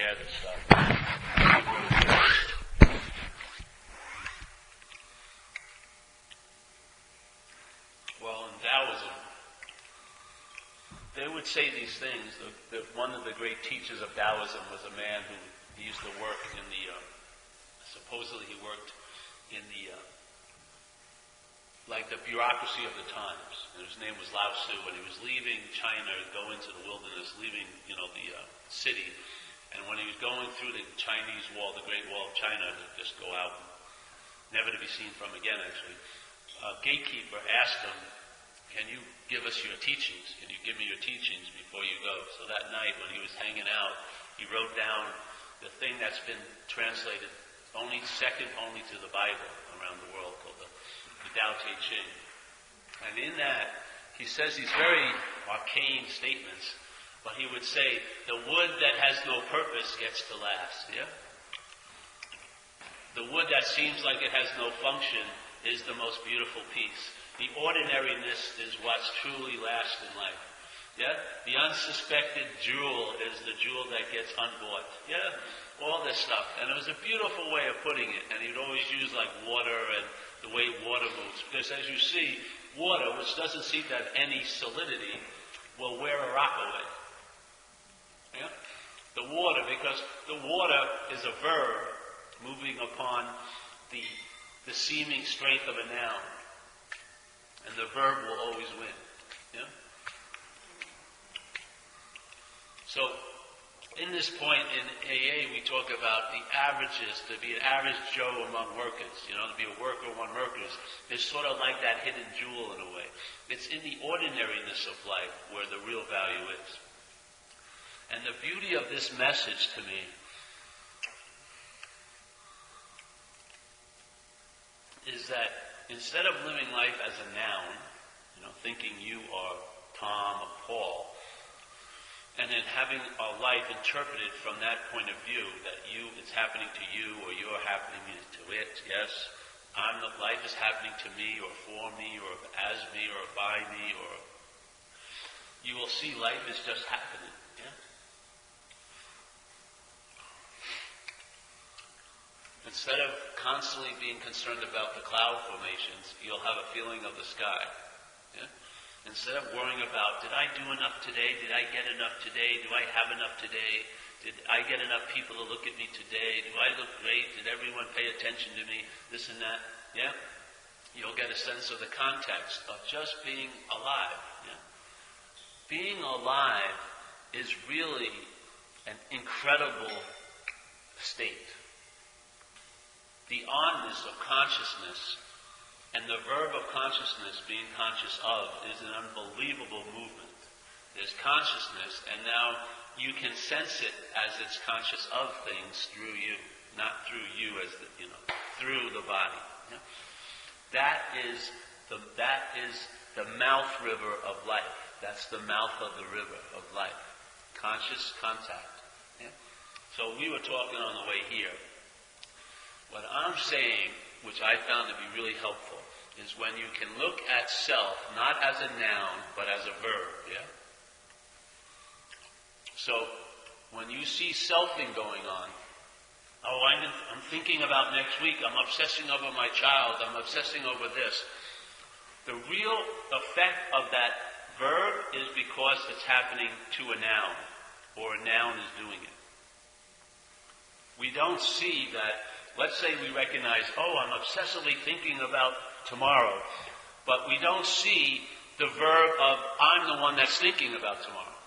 share this stuff. Well, in Taoism, they would say these things. One of the great teachers of Taoism was a man who used to work in the, supposedly he worked in the, like the bureaucracy of the times. And his name was Lao Tzu, and he was leaving China to go into the wilderness, leaving, the city. And when he was going through the Chinese wall, the Great Wall of China, to just go out, never to be seen from again, actually, a gatekeeper asked him, "Can you give us your teachings? Can you give me your teachings before you go?" So that night, when he was hanging out, he wrote down the thing that's been translated second only to the Bible around the world, called the Tao Te Ching. And in that, he says these very arcane statements, but he would say, the wood that has no purpose gets to last, yeah? The wood that seems like it has no function is the most beautiful piece. The ordinariness is what's truly lasts in life. Yeah? The unsuspected jewel is the jewel that gets unbought. Yeah? All this stuff. And it was a beautiful way of putting it. And he'd always use like water and the way water moves. Because as you see, water, which doesn't seem to have any solidity, will wear a rock away. Yeah? The water, because the water is a verb moving upon the seeming strength of a noun. And the verb will always win. Yeah? So, in this point in AA, we talk about the averages, to be an average Joe among workers, to be a worker among workers, is sort of like that hidden jewel in a way. It's in the ordinariness of life where the real value is. And the beauty of this message to me is that instead of living life as a noun, thinking you are Tom or Paul, and then having our life interpreted from that point of view, that it's happening to you, or you're happening to it, yes, life is happening to me, or for me, or as me, or by me, or you will see life is just happening, yeah? Instead of constantly being concerned about the cloud formations, you'll have a feeling of the sky. Yeah? Instead of worrying about, did I do enough today? Did I get enough today? Do I have enough today? Did I get enough people to look at me today? Do I look great? Did everyone pay attention to me? This and that. Yeah? You'll get a sense of the context of just being alive. Yeah? Being alive is really an incredible state. The onness of consciousness and the verb of consciousness, being conscious of, is an unbelievable movement. There's consciousness, and now you can sense it as it's conscious of things through you, not through you as through the body. Yeah? That is the mouth river of life. That's the mouth of the river of life. Conscious contact. Yeah? So we were talking on the way here. What I'm saying, which I found to be really helpful, is when you can look at self not as a noun, but as a verb, yeah? So, when you see selfing going on, I'm thinking about next week, I'm obsessing over my child, I'm obsessing over this. The real effect of that verb is because it's happening to a noun, or a noun is doing it. We don't see that. Let's say we recognize, I'm obsessively thinking about tomorrow, but we don't see the verb of, I'm the one that's thinking about tomorrow.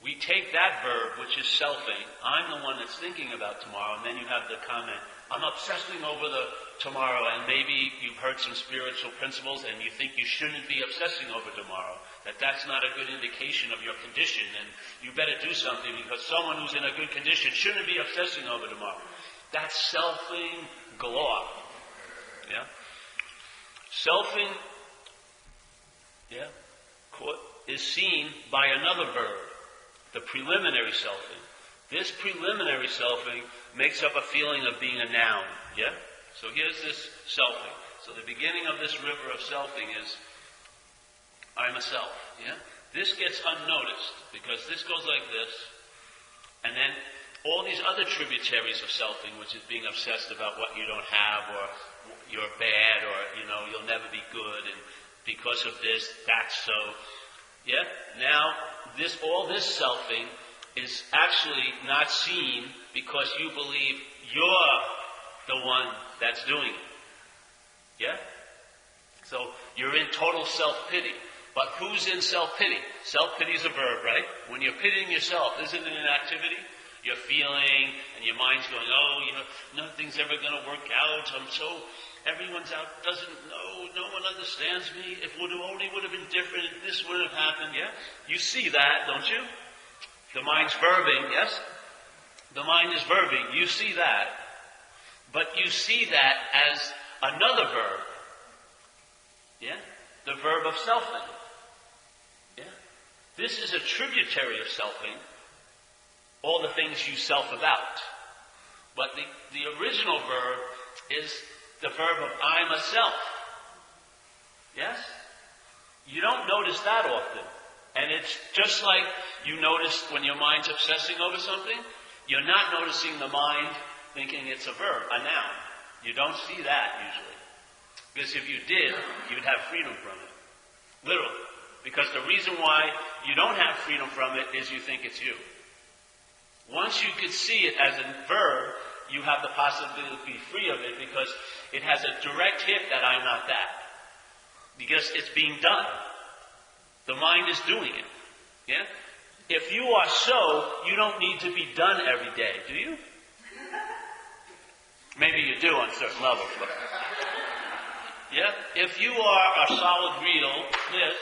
We take that verb, which is selfing, I'm the one that's thinking about tomorrow, and then you have the comment, I'm obsessing over the tomorrow, and maybe you've heard some spiritual principles and you think you shouldn't be obsessing over tomorrow, that's not a good indication of your condition, and you better do something because someone who's in a good condition shouldn't be obsessing over tomorrow. That's selfing galore. Yeah? Selfing, is seen by another verb, the preliminary selfing. This preliminary selfing makes up a feeling of being a noun. Yeah? So here's this selfing. So the beginning of this river of selfing is, I'm a self. Yeah? This gets unnoticed because this goes like this, And then all these other tributaries of selfing, which is being obsessed about what you don't have, or you're bad, or, you'll never be good, and because of this, that's so. Yeah? Now, all this selfing is actually not seen because you believe you're the one that's doing it. Yeah? So, you're in total self-pity. But who's in self-pity? Self-pity is a verb, right? When you're pitying yourself, isn't it an activity? You're feeling, and your mind's going, nothing's ever going to work out. Everyone's out, doesn't know, no one understands me. If it only would have been different, this would have happened, yeah? You see that, don't you? The mind's verbing, yes? The mind is verbing. You see that. But you see that as another verb. Yeah? The verb of selfing. Yeah? This is a tributary of selfing. All the things you self about. But the original verb is the verb of I'm a self. Yes? You don't notice that often. And it's just like you notice when your mind's obsessing over something, you're not noticing the mind thinking it's a verb, a noun. You don't see that usually. Because if you did, you'd have freedom from it. Literally. Because the reason why you don't have freedom from it is you think it's you. Once you could see it as a verb, you have the possibility to be free of it because it has a direct hit that I'm not that. Because it's being done. The mind is doing it. Yeah? If you are so, you don't need to be done every day, do you? Maybe you do on certain levels. But yeah? If you are a solid, real, this,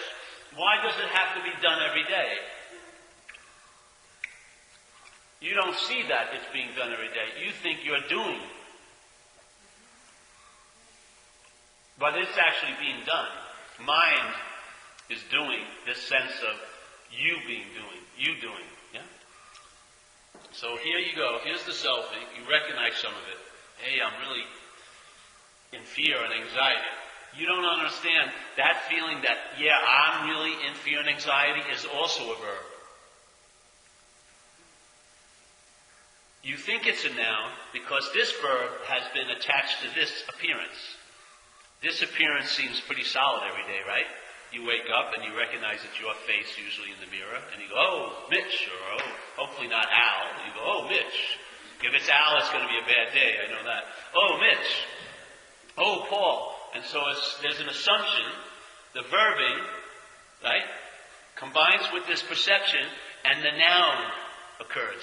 why does it have to be done every day? You don't see that it's being done every day. You think you're doing. But it's actually being done. Mind is doing, this sense of you being doing, you doing. Yeah? So here you go. Here's the selfing. You recognize some of it. Hey, I'm really in fear and anxiety. You don't understand that feeling that, yeah, I'm really in fear and anxiety is also a verb. You think it's a noun because this verb has been attached to this appearance. This appearance seems pretty solid every day, right? You wake up and you recognize it's your face usually in the mirror, and you go, oh, Mitch, or oh, hopefully not Al. You go, oh, Mitch. If it's Al, it's going to be a bad day, I know that. Oh, Mitch. Oh, Paul. And so there's an assumption, the verbing, right, combines with this perception, and the noun occurs.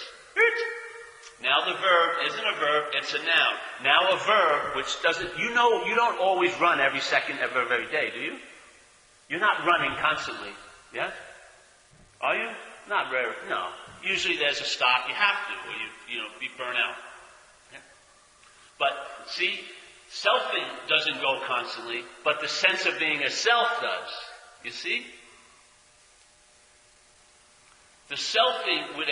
Now the verb isn't a verb, it's a noun. Now a verb which doesn't, you don't always run every second of every day, do you? You're not running constantly, yes? Are you? Not rare, no. Usually there's a stop, you have to, or you be burnt out. Yeah? But, see, selfing doesn't go constantly, but the sense of being a self does. You see? The selfing would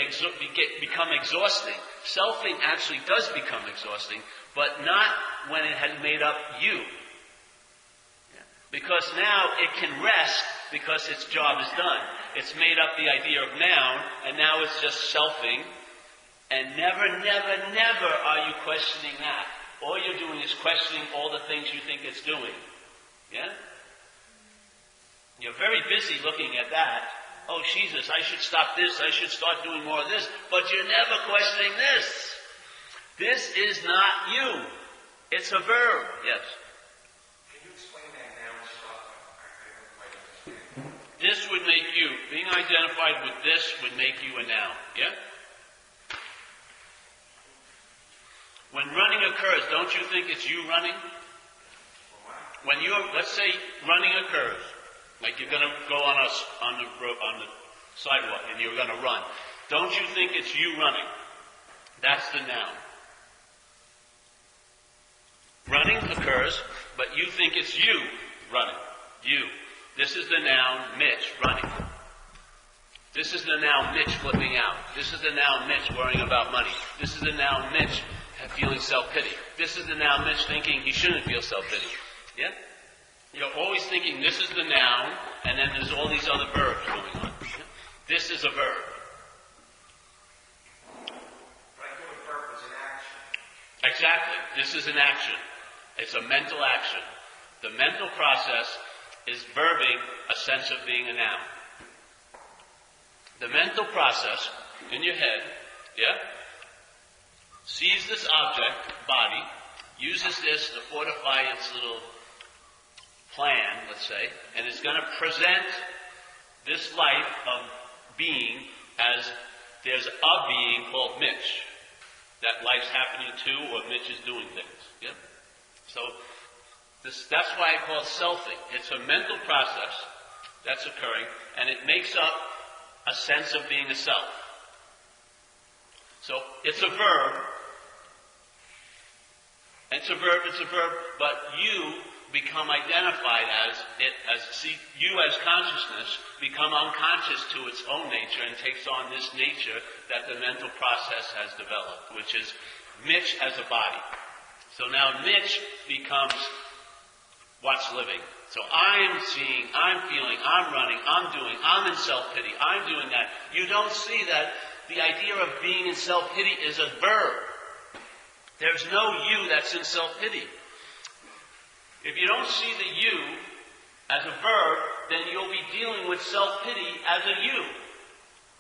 become exhausting. Selfing actually does become exhausting, but not when it has made up you. Yeah. Because now it can rest because its job is done. It's made up the idea of noun, and now it's just selfing, and never, never, never are you questioning that. All you're doing is questioning all the things you think it's doing. Yeah? You're very busy looking at that. Oh, Jesus, I should stop this, I should start doing more of this, but you're never questioning this. This is not you. It's a verb. Yes? Can you explain that noun stuff? I don't quite understand. This would make you, being identified with this would make you a noun. Yeah? When running occurs, don't you think it's you running? When let's say running occurs, like you're going to go on the sidewalk and you're going to run. Don't you think it's you running? That's the noun. Running occurs, but you think it's you running. You. This is the noun Mitch running. This is the noun Mitch flipping out. This is the noun Mitch worrying about money. This is the noun Mitch feeling self-pity. This is the noun Mitch thinking he shouldn't feel self-pity. Yeah? You're always thinking this is the noun, and then there's all these other verbs going on. This is a verb. exactly. This is an action. It's a mental action. The mental process is verbing a sense of being a noun. The mental process in your head, sees this object, body, uses this to fortify its little plan, let's say, and it's going to present this life of being as there's a being called Mitch. That life's happening to, or Mitch is doing things. Yeah? So that's why I call it selfing. It's a mental process that's occurring, and it makes up a sense of being a self. So it's a verb. It's a verb, but you become identified you as consciousness become unconscious to its own nature and takes on this nature that the mental process has developed, which is Mitch as a body. So now Mitch becomes what's living. So I'm seeing, I'm feeling, I'm running, I'm doing, I'm in self-pity, I'm doing that. You don't see that the idea of being in self-pity is a verb. There's no you that's in self-pity. If you don't see the you as a verb, then you'll be dealing with self-pity as a you.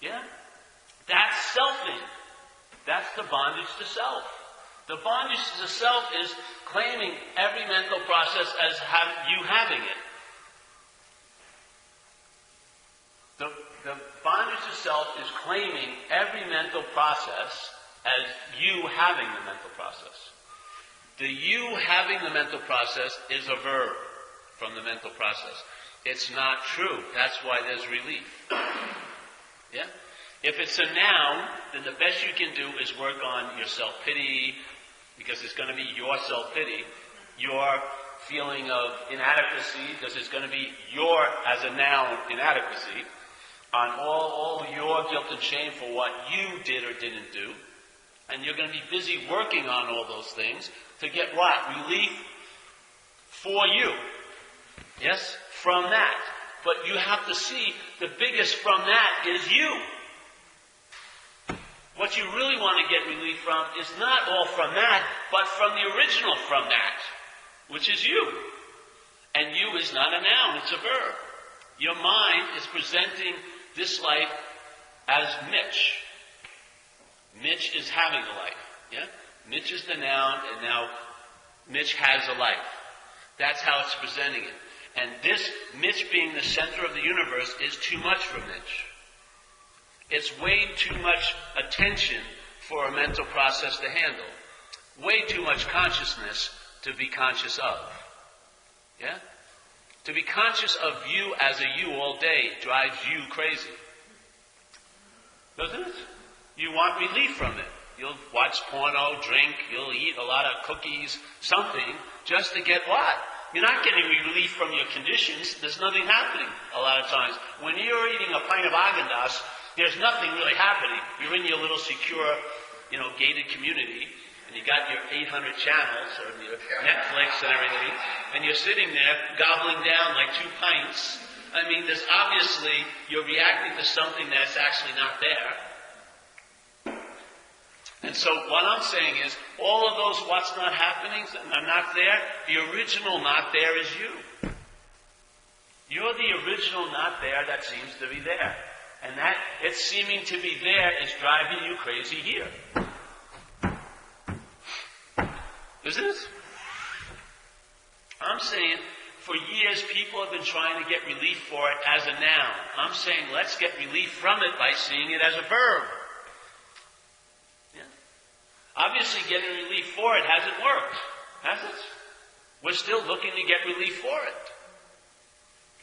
Yeah? That's selfing. That's the bondage to self. The bondage to self is claiming every mental process as you having it. The bondage to self is claiming every mental process as you having the mental process. The you having the mental process is a verb from the mental process. It's not true. That's why there's relief. Yeah? If it's a noun, then the best you can do is work on your self-pity, because it's going to be your self-pity, your feeling of inadequacy, because it's going to be your, as a noun, inadequacy, on all your guilt and shame for what you did or didn't do. And you're going to be busy working on all those things to get what? Relief for you. Yes? From that. But you have to see the biggest from that is you. What you really want to get relief from is not all from that, but from the original from that, which is you. And you is not a noun, it's a verb. Your mind is presenting this life as Mitch. Mitch is having a life. Yeah? Mitch is the noun, and now Mitch has a life. That's how it's presenting it. And this Mitch being the center of the universe is too much for Mitch. It's way too much attention for a mental process to handle. Way too much consciousness to be conscious of. Yeah? To be conscious of you as a you all day drives you crazy. Doesn't it? You want relief from it. You'll watch porno, drink, you'll eat a lot of cookies, something, just to get what? You're not getting relief from your conditions. There's nothing happening a lot of times. When you're eating a pint of Haagen-Dazs, there's nothing really happening. You're in your little secure, gated community, and you got your 800 channels, or your Netflix and everything, and you're sitting there gobbling down like 2 pints. I mean, there's obviously, you're reacting to something that's actually not there. And so what I'm saying is, all of those what's not happenings are not there. The original not there is you. You're the original not there that seems to be there. And that, it's seeming to be there is driving you crazy here. Isn't it? I'm saying, for years people have been trying to get relief for it as a noun. I'm saying, let's get relief from it by seeing it as a verb. Obviously, getting relief for it hasn't worked, has it? We're still looking to get relief for it.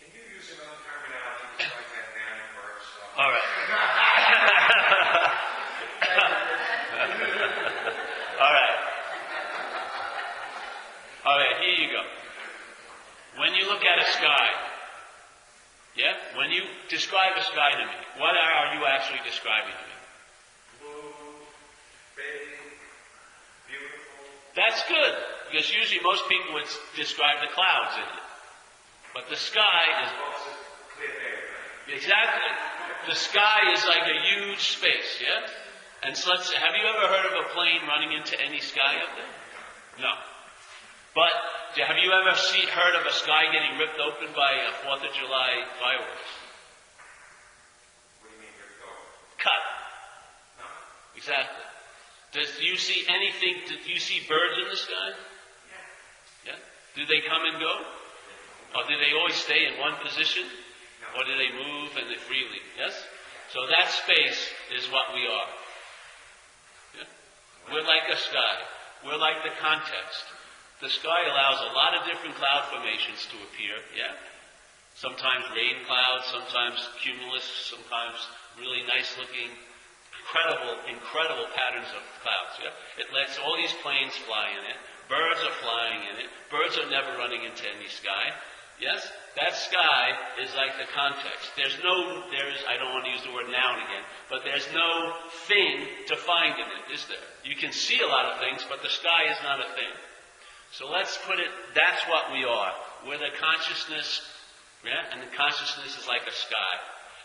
Can you use another terminology like that noun and verb stuff? All right. All right, here you go. When you look at a sky, when you describe a sky to me, what are you actually describing to me? That's good, because usually most people would describe the clouds in it. But the sky is... Exactly. The sky is like a huge space, yeah? And so have you ever heard of a plane running into any sky up there? No. But have you ever heard of a sky getting ripped open by a 4th of July fireworks? What do you mean ripped open? Cut. No. Exactly. Do you see anything? Do you see birds in the sky? Yeah. Yeah. Do they come and go? Or do they always stay in one position? No. Or do they move and they freely? Yes? So that space is what we are. Yeah? We're like a sky. We're like the context. The sky allows a lot of different cloud formations to appear, yeah? Sometimes rain clouds, sometimes cumulus, sometimes really nice looking, incredible patterns of clouds, yeah? It lets all these planes fly in it. Birds are flying in it. Birds are never running into any sky. Yes? That sky is like the context. I don't want to use the word noun again, but there's no thing to find in it, is there? You can see a lot of things, but the sky is not a thing. So let's put it, that's what we are. We're the consciousness, yeah? And the consciousness is like a sky.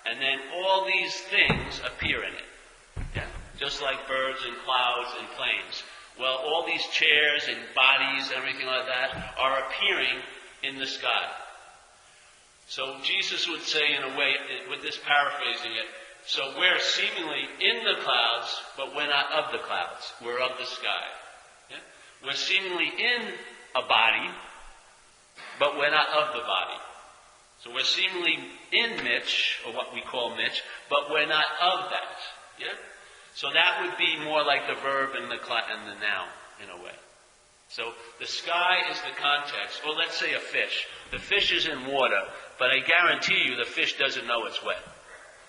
And then all these things appear in it. Yeah? Just like birds and clouds and planes. Well, all these chairs and bodies and everything like that are appearing in the sky. So Jesus would say in a way, with this paraphrasing it, so we're seemingly in the clouds, but we're not of the clouds. We're of the sky. Yeah? We're seemingly in a body, but we're not of the body. So we're seemingly in Mitch, or what we call Mitch, but we're not of that. Yeah? So that would be more like the verb and the noun, in a way. So the sky is the context. Well, let's say a fish. The fish is in water, but I guarantee you the fish doesn't know it's wet.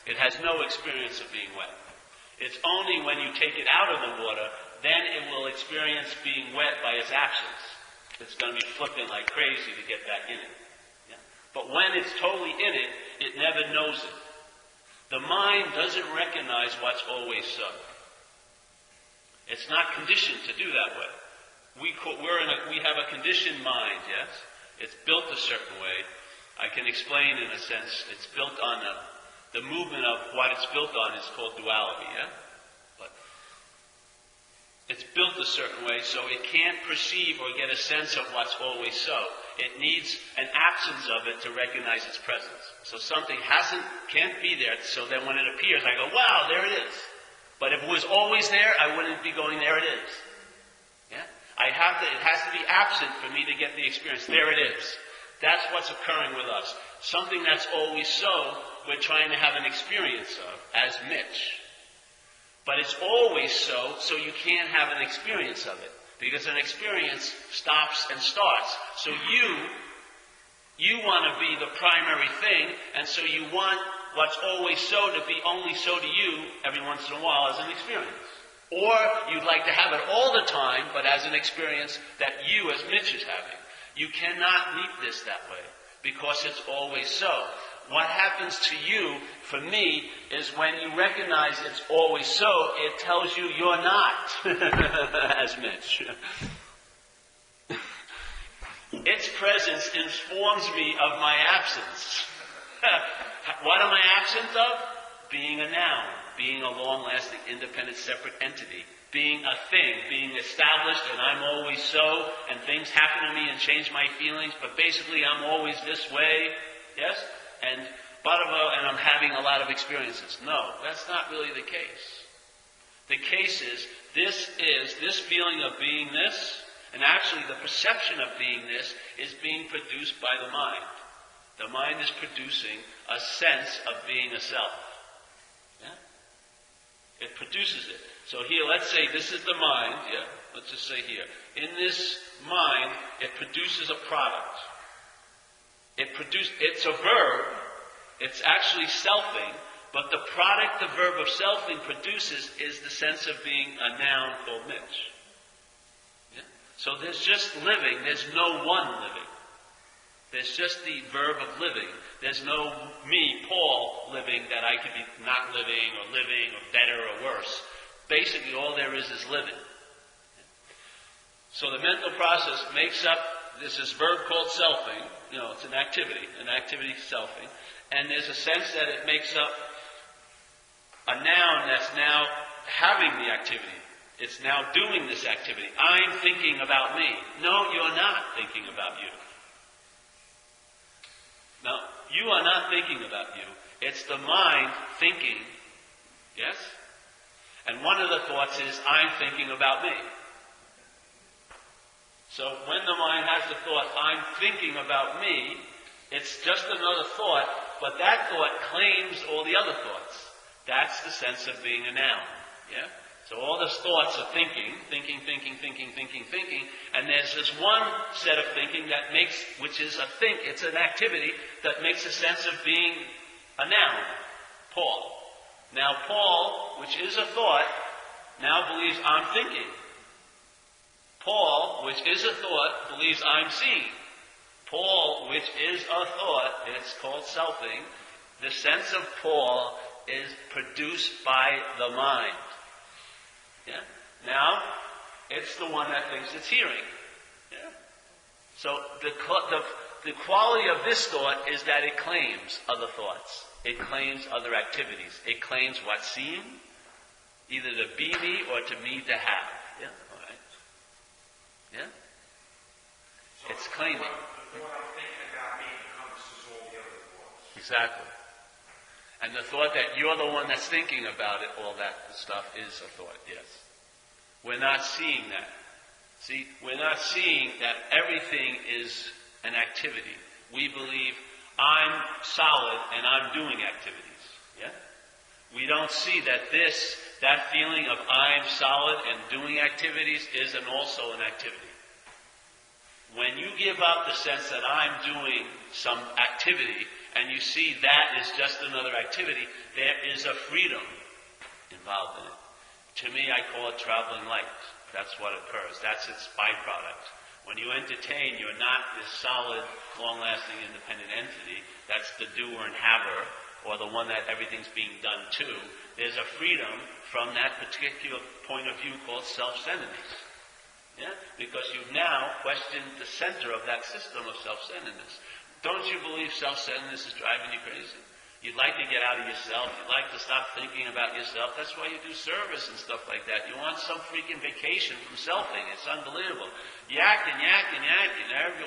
It has no experience of being wet. It's only when you take it out of the water, then it will experience being wet by its actions. It's going to be flipping like crazy to get back in it. Yeah? But when it's totally in it, it never knows it. The mind doesn't recognize what's always so. It's not conditioned to do that way. We have a conditioned mind, yes? It's built a certain way. I can explain in a sense, it's built on the movement of what it's built on is called duality, yeah? But it's built a certain way so it can't perceive or get a sense of what's always so. It needs an absence of it to recognize its presence. So something can't be there, so then when it appears, I go, wow, there it is. But if it was always there, I wouldn't be going, there it is. Yeah? It has to be absent for me to get the experience. There it is. That's what's occurring with us. Something that's always so, we're trying to have an experience of, as Mitch. But it's always so you can't have an experience of it. Because an experience stops and starts. So you want to be the primary thing, and so you want what's always so to be only so to you every once in a while as an experience. Or you'd like to have it all the time, but as an experience that you as Mitch is having. You cannot meet this that way, because it's always so. What happens to you, for me, is when you recognize it's always so, it tells you you're not, as Mitch. Its presence informs me of my absence. What am I absent of? Being a noun, being a long-lasting, independent, separate entity, being a thing, being established, and I'm always so, and things happen to me and change my feelings, but basically I'm always this way, yes? And I'm having a lot of experiences. No, that's not really the case. The case is this feeling of being this, and actually the perception of being this is being produced by the mind. The mind is producing a sense of being a self. Yeah? It produces it. So here, let's say this is the mind. Yeah, let's just say here. In this mind, it produces a product. It's a verb. It's actually selfing, but the product the verb of selfing produces is the sense of being a noun called Mitch. Yeah? So there's just living. There's no one living. There's just the verb of living. There's no me, Paul, living that I could be not living or better or worse. Basically, all there is living. So the mental process makes up this verb called selfing. It's an activity selfing. And there's a sense that it makes up a noun that's now having the activity. It's now doing this activity. I'm thinking about me. No, you're not thinking about you. No, you are not thinking about you. It's the mind thinking. Yes? And one of the thoughts is, I'm thinking about me. So when the mind has the thought, I'm thinking about me, it's just another thought, but that thought claims all the other thoughts. That's the sense of being a noun. Yeah? So all those thoughts are thinking, and there's this one set of thinking that makes, which is a think, it's an activity that makes a sense of being a noun. Paul. Now Paul, which is a thought, now believes I'm thinking. Paul, which is a thought, believes I'm seeing. Paul, which is a thought, it's called selfing. The sense of Paul is produced by the mind. Yeah? Now, it's the one that thinks it's hearing. Yeah? So the quality of this thought is that it claims other thoughts. It claims other activities. It claims what's seen, either to be me or to me to have. Yeah? All right. Yeah? So it's claiming. The thought I'm thinking about me encompasses all the other thoughts. Exactly. And the thought that you're the one that's thinking about it, all that stuff is a thought, yes. We're not seeing that. See, we're not seeing that everything is an activity. We believe I'm solid and I'm doing activities. Yeah? We don't see that that feeling of I'm solid and doing activities is also an activity. When you give up the sense that I'm doing some activity and you see that is just another activity, there is a freedom involved in it. To me, I call it traveling light. That's what occurs. That's its byproduct. When you entertain, you're not this solid, long-lasting, independent entity. That's the doer and haver, or the one that everything's being done to. There's a freedom from that particular point of view called self-centeredness. Yeah? Because you've now questioned the center of that system of self-centeredness. Don't you believe self-centeredness is driving you crazy? You'd like to get out of yourself. You'd like to stop thinking about yourself. That's why you do service and stuff like that. You want some freaking vacation from selfing. It's unbelievable. Yakking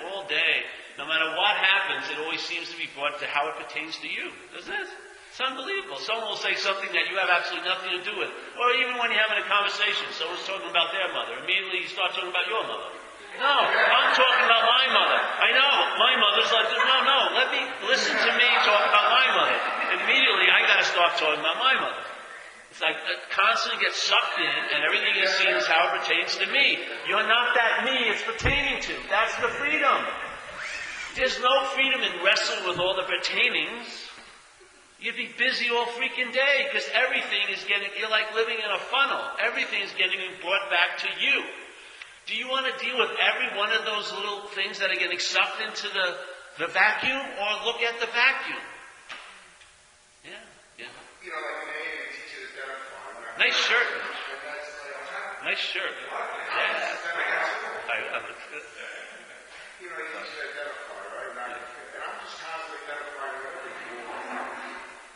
all day. No matter what happens, it always seems to be brought to how it pertains to you. Doesn't it? It's unbelievable. Someone will say something that you have absolutely nothing to do with. Or even when you're having a conversation, someone's talking about their mother. Immediately you start talking about your mother. No, I'm talking about my mother. I know, my mother's like, no, let me listen to me talk about my mother. Immediately I got to start talking about my mother. It's like it constantly gets sucked in and everything is seen as how it pertains to me. You're not that me it's pertaining to. That's the freedom. There's no freedom in wrestling with all the pertainings. You'd be busy all freaking day because everything is you're like living in a funnel. Everything is getting brought back to you. Do you want to deal with every one of those little things that are getting sucked into the vacuum, or look at the vacuum? Yeah. You know, like in AA, they teach you to identify. Right? Nice shirt. Nice shirt. Yeah. You know, they teach you to identify, right? And I'm just constantly identifying with everything.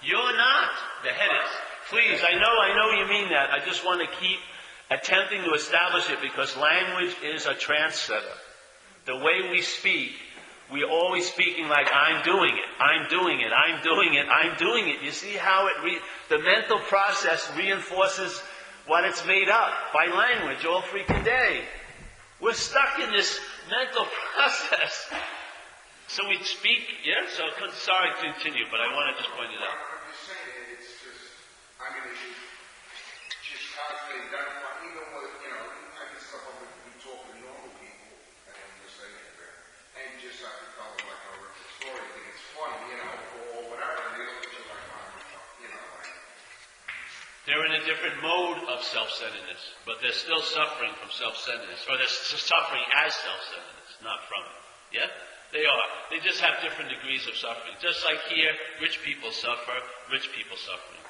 You're not. The head is. Please, I know you mean that. I just want to keep attempting to establish it because language is a trendsetter. The way we speak, we're always speaking like I'm doing it, I'm doing it, I'm doing it, I'm doing it. You see how the mental process reinforces what it's made up by language all freaking day. We're stuck in this mental process. So we speak, yeah? So, sorry to continue, but I want to just point it out. I'm just saying, it's just, I mean, it's just constantly identifying. Even with, you know, I get stuff up with we talk to normal people, and I'm just saying it, and just I can tell them like a story, I think it's funny, you know, or whatever, and they look at you like, you know, like. They're in a different mode of self-centeredness, but they're still suffering from self-centeredness, or they're suffering as self-centeredness, not from it. Yeah? They are. They just have different degrees of suffering. Just like here, rich people suffer, rich people suffering.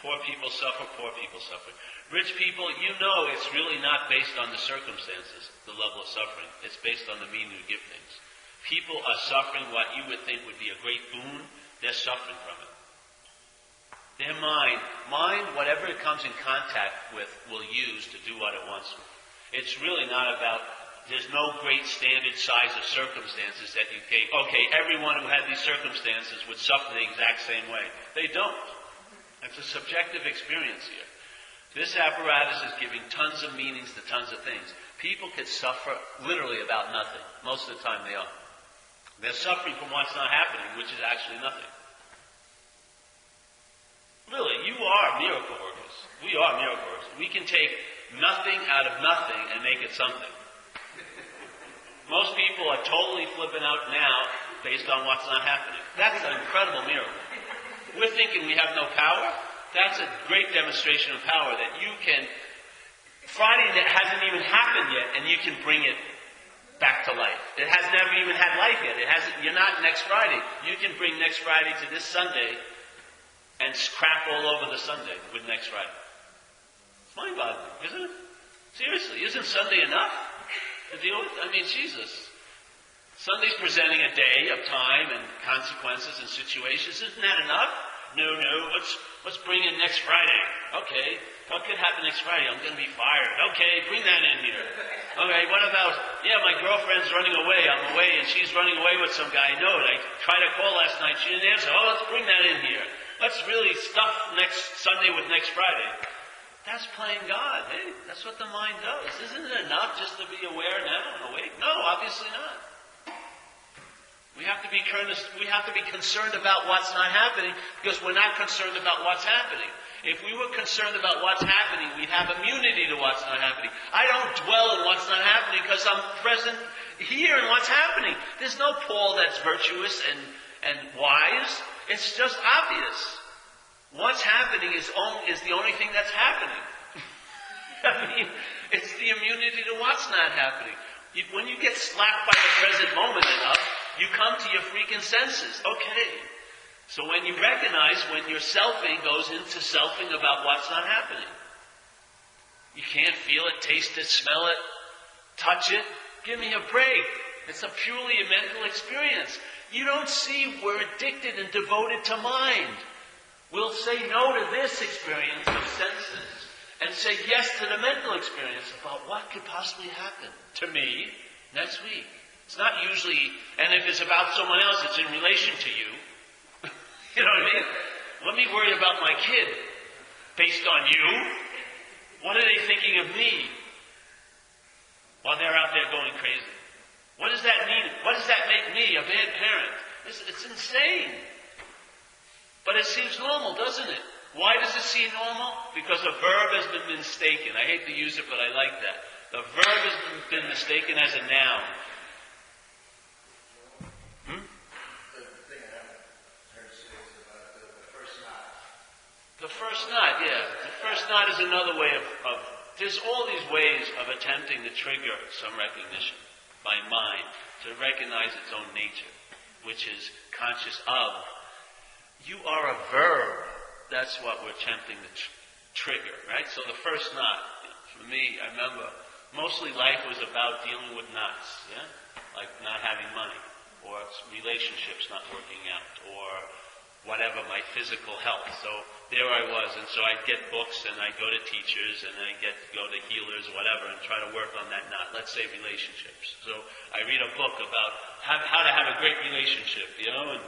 Poor people suffer, poor people suffer. Rich people, you know it's really not based on the circumstances, the level of suffering. It's based on the meaning you give things. People are suffering what you would think would be a great boon. They're suffering from it. Their mind, whatever it comes in contact with, will use to do what it wants to. It's really not about, there's no great standard size of circumstances that you take. Okay, everyone who had these circumstances would suffer the exact same way. They don't. It's a subjective experience here. This apparatus is giving tons of meanings to tons of things. People could suffer literally about nothing. Most of the time they are. They're suffering from what's not happening, which is actually nothing. Really, you are miracle workers. We are miracle workers. We can take nothing out of nothing and make it something. Most people are totally flipping out now based on what's not happening. That's an incredible miracle. We're thinking we have no power. That's a great demonstration of power that you can, Friday that hasn't even happened yet, and you can bring it back to life. It has never even had life yet. You're not next Friday. You can bring next Friday to this Sunday and crap all over the Sunday with next Friday. It's mind-boggling, isn't it? Seriously, isn't Sunday enough to deal with? I mean, Jesus. Sunday's presenting a day of time and consequences and situations. Isn't that enough? No. Let's bring in next Friday. Okay. What could happen next Friday? I'm going to be fired. Okay, bring that in here. Okay, what about, my girlfriend's running away. I'm away and she's running away with some guy. I know it. I tried to call last night. She didn't answer. Oh, let's bring that in here. Let's really stuff next Sunday with next Friday. That's playing God. Hey, that's what the mind does. Isn't it enough just to be aware now and awake? No, obviously not. We have to be concerned about what's not happening because we're not concerned about what's happening. If we were concerned about what's happening, we'd have immunity to what's not happening. I don't dwell in what's not happening because I'm present here in what's happening. There's no Paul that's virtuous and wise. It's just obvious. What's happening is the only thing that's happening. I mean, it's the immunity to what's not happening. When you get slapped by the present moment enough, you come to your freaking senses. Okay. So when you recognize when your selfing goes into selfing about what's not happening. You can't feel it, taste it, smell it, touch it. Give me a break. It's a purely mental experience. You don't see we're addicted and devoted to mind. We'll say no to this experience of senses and say yes to the mental experience about what could possibly happen to me next week. It's not usually, and if it's about someone else, it's in relation to you. You know what I mean? Let me worry about my kid based on you. What are they thinking of me while they're out there going crazy? What does that mean? What does that make me a bad parent? It's insane. But it seems normal, doesn't it? Why does it seem normal? Because a verb has been mistaken. I hate to use it, but I like that. The verb has been mistaken as a noun. The first knot, yeah. The first knot is another way of there's all these ways of attempting to trigger some recognition by mind to recognize its own nature, which is conscious of. You are a verb. That's what we're attempting to trigger, right? So the first knot, for me, I remember, mostly life was about dealing with knots, yeah? Like not having money, or relationships not working out, or whatever, my physical health. So there I was, and so I'd get books, and I'd go to teachers, and I'd go to healers, whatever, and try to work on that knot. Let's say relationships. So I read a book about how to have a great relationship, and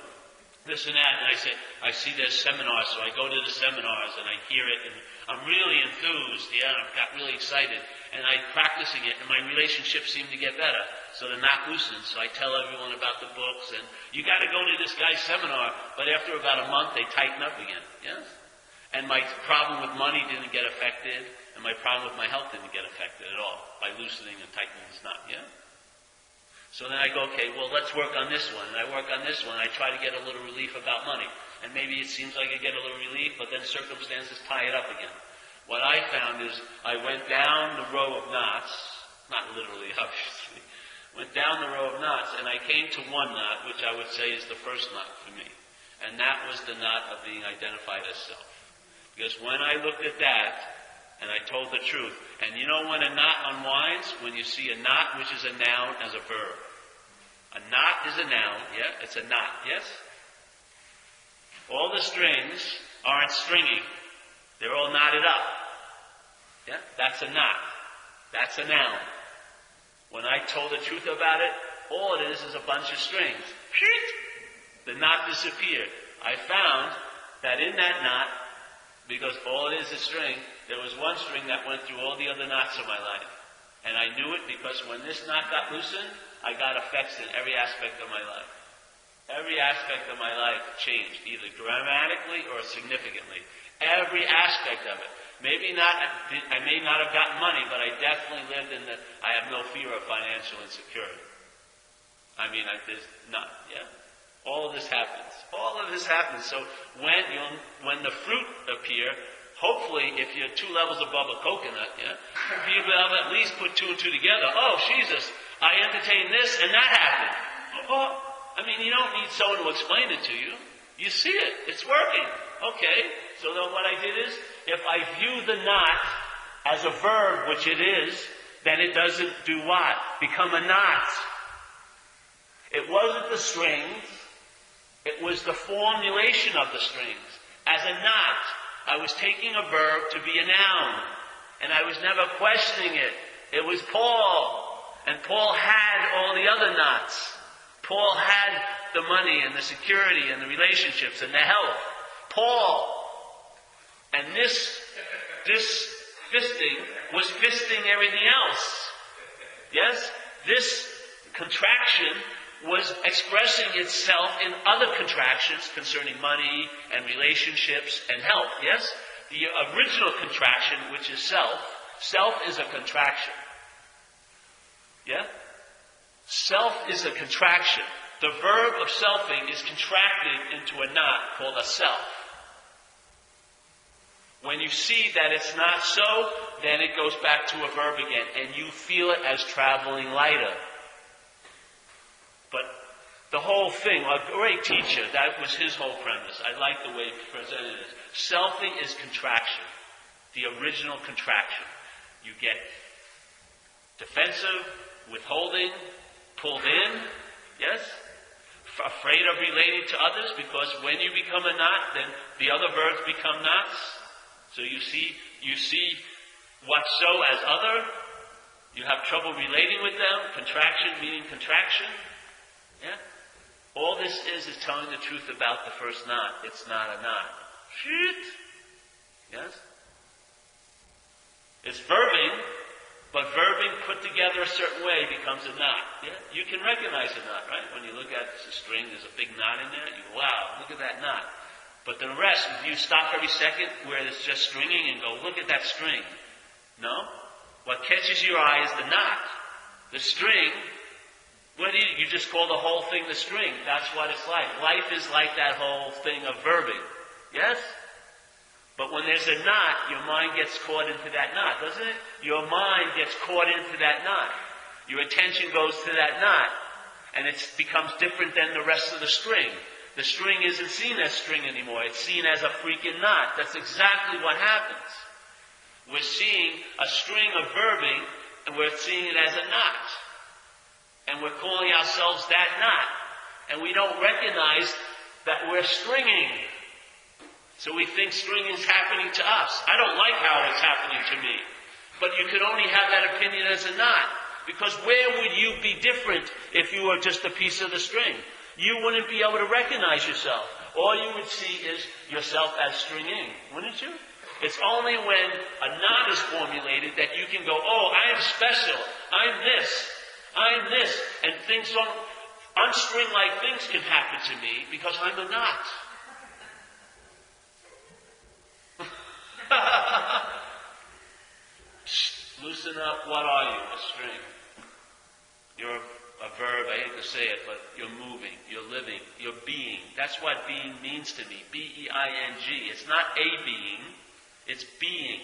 this and that, and I see there's seminars, so I go to the seminars, and I hear it, and I'm really enthused, I got really excited, and I'm practicing it, and my relationships seem to get better. So the knot loosens, so I tell everyone about the books, and you got to go to this guy's seminar, but after about a month, they tighten up again, yes? And my problem with money didn't get affected, and my problem with my health didn't get affected at all by loosening and tightening this knot, yeah? So then I go, okay, well, let's work on this one, and I work on this one, and I try to get a little relief about money. And maybe it seems like I get a little relief, but then circumstances tie it up again. What I found is I went down the row of knots, not literally, obviously, went down the row of knots, and I came to one knot, which I would say is the first knot for me. And that was the knot of being identified as self. Because when I looked at that, and I told the truth, and you know when a knot unwinds? When you see a knot, which is a noun, as a verb. A knot is a noun, yeah? It's a knot, yes? All the strings aren't stringing. They're all knotted up. Yeah? That's a knot. That's a noun. When I told the truth about it, all it is a bunch of strings. The knot disappeared. I found that in that knot, because all it is string, there was one string that went through all the other knots of my life. And I knew it because when this knot got loosened, I got effects in every aspect of my life. Every aspect of my life changed, either dramatically or significantly. Every aspect of it. Maybe not, I may not have gotten money, but I definitely lived in I have no fear of financial insecurity. I mean, there's none, yeah? All of this happens. All of this happens. So when the fruit appear, hopefully, if you're 2 levels above a coconut, yeah, you'll be able to at least put 2 and 2 together. Oh, Jesus, I entertained this and that happened. Oh, I mean, you don't need someone to explain it to you. You see it. It's working. Okay. So then what I did is, if I view the knot as a verb, which it is, then it doesn't do what? Become a knot. It wasn't the strings. It was the formulation of the strings. As a knot, I was taking a verb to be a noun. And I was never questioning it. It was Paul. And Paul had all the other knots. Paul had the money and the security and the relationships and the health. Paul. And this fisting was fisting everything else. Yes? This contraction was expressing itself in other contractions concerning money and relationships and health. Yes? The original contraction, which is self. Self is a contraction. Yeah? Self is a contraction. The verb of selfing is contracted into a knot called a self. When you see that it's not so, then it goes back to a verb again, and you feel it as traveling lighter. But the whole thing, a great teacher, that was his whole premise. I like the way he presented it. Selfing is contraction, the original contraction. You get defensive, withholding, pulled in, yes? Afraid of relating to others, because when you become a knot, then the other verbs become knots. So you see what's so as other. You have trouble relating with them. Contraction meaning contraction. Yeah? All this is telling the truth about the first knot. It's not a knot. Shit. Yes? It's verbing, but verbing put together a certain way becomes a knot. Yeah? You can recognize a knot, right? When you look at the string, there's a big knot in there. You go, wow, look at that knot. But the rest, you stop every second where it's just stringing and go, look at that string. No? What catches your eye is the knot. The string, what do you just call the whole thing the string. That's what it's like. Life is like that whole thing of verbing. Yes? But when there's a knot, your mind gets caught into that knot, doesn't it? Your mind gets caught into that knot. Your attention goes to that knot. And it becomes different than the rest of the string. The string isn't seen as string anymore. It's seen as a freaking knot. That's exactly what happens. We're seeing a string of verbing, and we're seeing it as a knot. And we're calling ourselves that knot. And we don't recognize that we're stringing. So we think stringing is happening to us. I don't like how it's happening to me. But you could only have that opinion as a knot. Because where would you be different if you were just a piece of the string? You wouldn't be able to recognize yourself. All you would see is yourself as stringing, wouldn't you? It's only when a knot is formulated that you can go, oh, I am special. I'm this. And things don't, unstring-like things can happen to me because I'm a knot. Loosen up, what are you? A string. You're a verb, I hate to say it, but you're moving, you're living, you're being. That's what being means to me. B-E-I-N-G. It's not a being, it's being.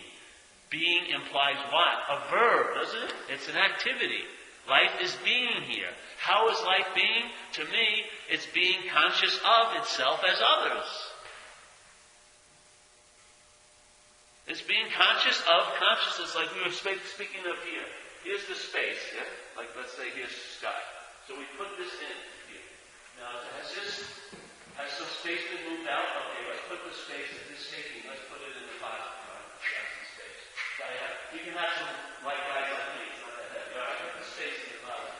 Being implies what? A verb, doesn't it? It's an activity. Life is being here. How is life being? To me, it's being conscious of itself as others. It's being conscious of consciousness, like we were speaking of here. Here's the space, yeah? Like let's say here's the sky. So we put this in here. Now it has this Has some space been moved out? Okay, let's put the space that this taking, let's put it in the closet. All right? That's the space. You can have some light guys like me. It's not that heavy. All right, put the space in the closet.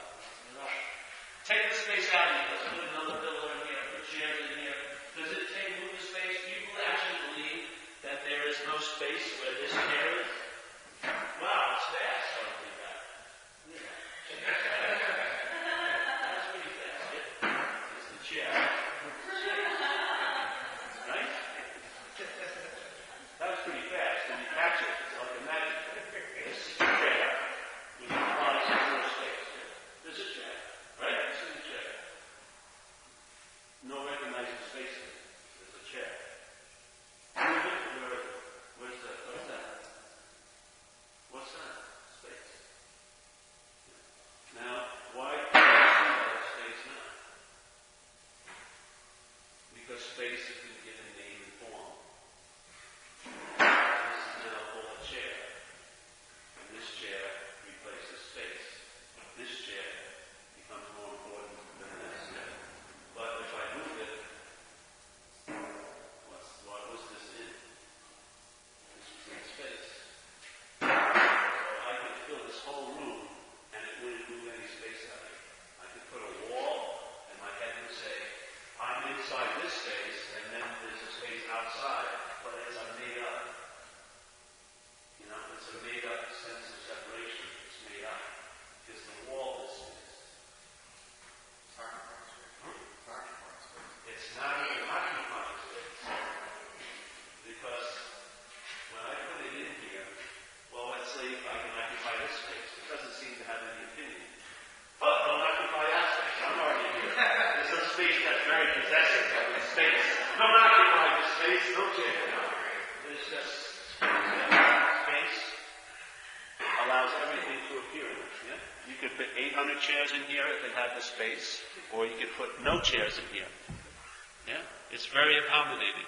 Take the space out of here. Let's put another pillow in here, put chairs in here. Does it take move the space? Do you actually believe that there is no space where this chair is? Wow, it's fast. I don't think that. That's pretty fast. Yeah. It's the chair. Right? That was pretty fast. When you catch it, it's like a magic trick. This is the chair. We can apply some more space. This is a chair. Right? This is a chair. No recognizing space. There's a chair. Where's that? What's that? What's that? Space. Now, why is there space now? Because space has been given name and form. This is now called a chair. And this chair replaces space. This chair becomes more important than this. But if I move it, what was this in? This was in space. So I could fill this whole room and it wouldn't move any space out of it. I could put a wall and my head would say, I'm inside this space and then there's a space outside, but it's a made up. You know, it's a made up sense of separation. It's made up. Because the wall is space. It's not even occupying space. Because when I put it in here, well, let's say if I can occupy this space, it doesn't seem to have any opinion. Oh, don't occupy that space. I'm already here. There's a space that's very possessive of this space. Don't occupy this space. Don't change it out. There's just space allows everything to appear in it. Yeah? You could put 800 chairs in here if it had the space, or you could put no chairs in here. Yeah? It's very accommodating.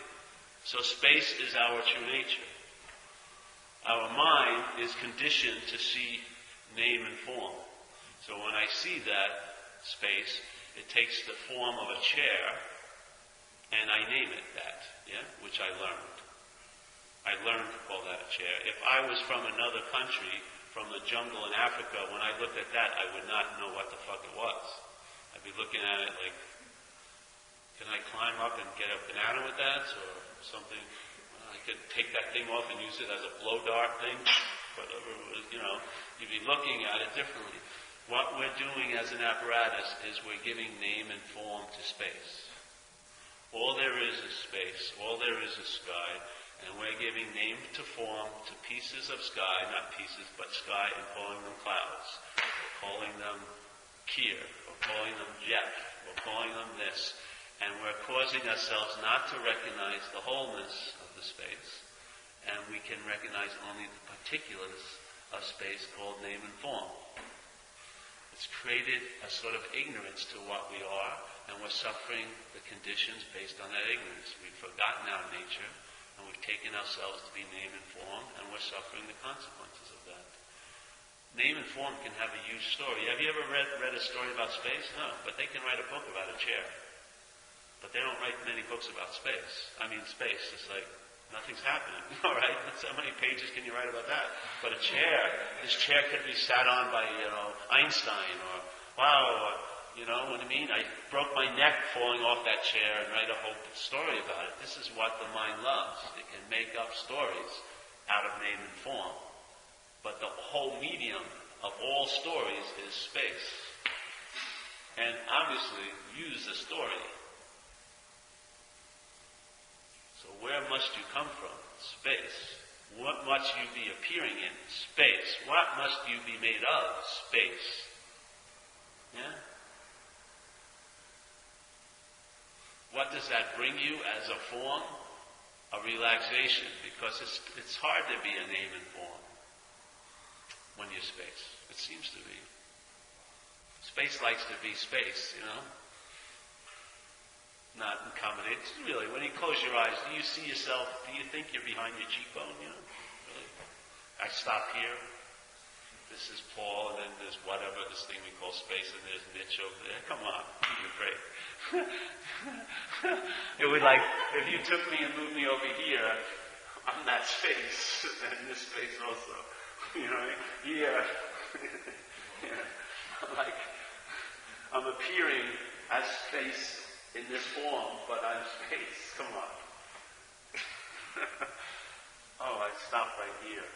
So space is our true nature. Our mind is conditioned to see name and form. So when I see that space, it takes the form of a chair, and I name it that, yeah, which I learned. I learned to call that a chair. If I was from another country, from the jungle in Africa, when I looked at that, I would not know what the fuck it was. I'd be looking at it like, can I climb up and get a banana with that, or something? Well, I could take that thing off and use it as a blow dart thing, whatever it was, you know. You'd be looking at it differently. What we're doing as an apparatus is we're giving name and form to space. All there is space. All there is sky. And we're giving name to form to pieces of sky, not pieces, but sky, and calling them clouds. We're calling them Kier. We're calling them Jeff. We're calling them this. And we're causing ourselves not to recognize the wholeness of the space. And we can recognize only the particulars of space called name and form. It's created a sort of ignorance to what we are, and we're suffering the conditions based on that ignorance. We've forgotten our nature, and we've taken ourselves to be name and form, and we're suffering the consequences of that. Name and form can have a huge story. Have you ever read a story about space? No, but they can write a book about a chair. But they don't write many books about space. I mean, space is like, nothing's happening, all right? How many pages can you write about that? But a chair, this chair could be sat on by, Einstein, or, wow, you know what I mean? I broke my neck falling off that chair and write a whole story about it. This is what the mind loves. It can make up stories out of name and form. But the whole medium of all stories is space. And obviously, use a story. So where must you come from? Space. What must you be appearing in? Space. What must you be made of? Space. Yeah? What does that bring you as a form? A relaxation, because it's hard to be a name and form when you're space. It seems to be. Space likes to be space, Not accommodate. Really, when you close your eyes, do you see yourself? Do you think you're behind your cheekbone? Really? I stop here. this is Paul, and then there's whatever, this thing we call space, and there's Mitch over there. Come on, give me a break. It would like, if you took me and moved me over here, I'm that space, and this space also. You know what I mean? Yeah. Like, I'm appearing as space in this form, but I'm space. Come on. Oh, I stopped right here.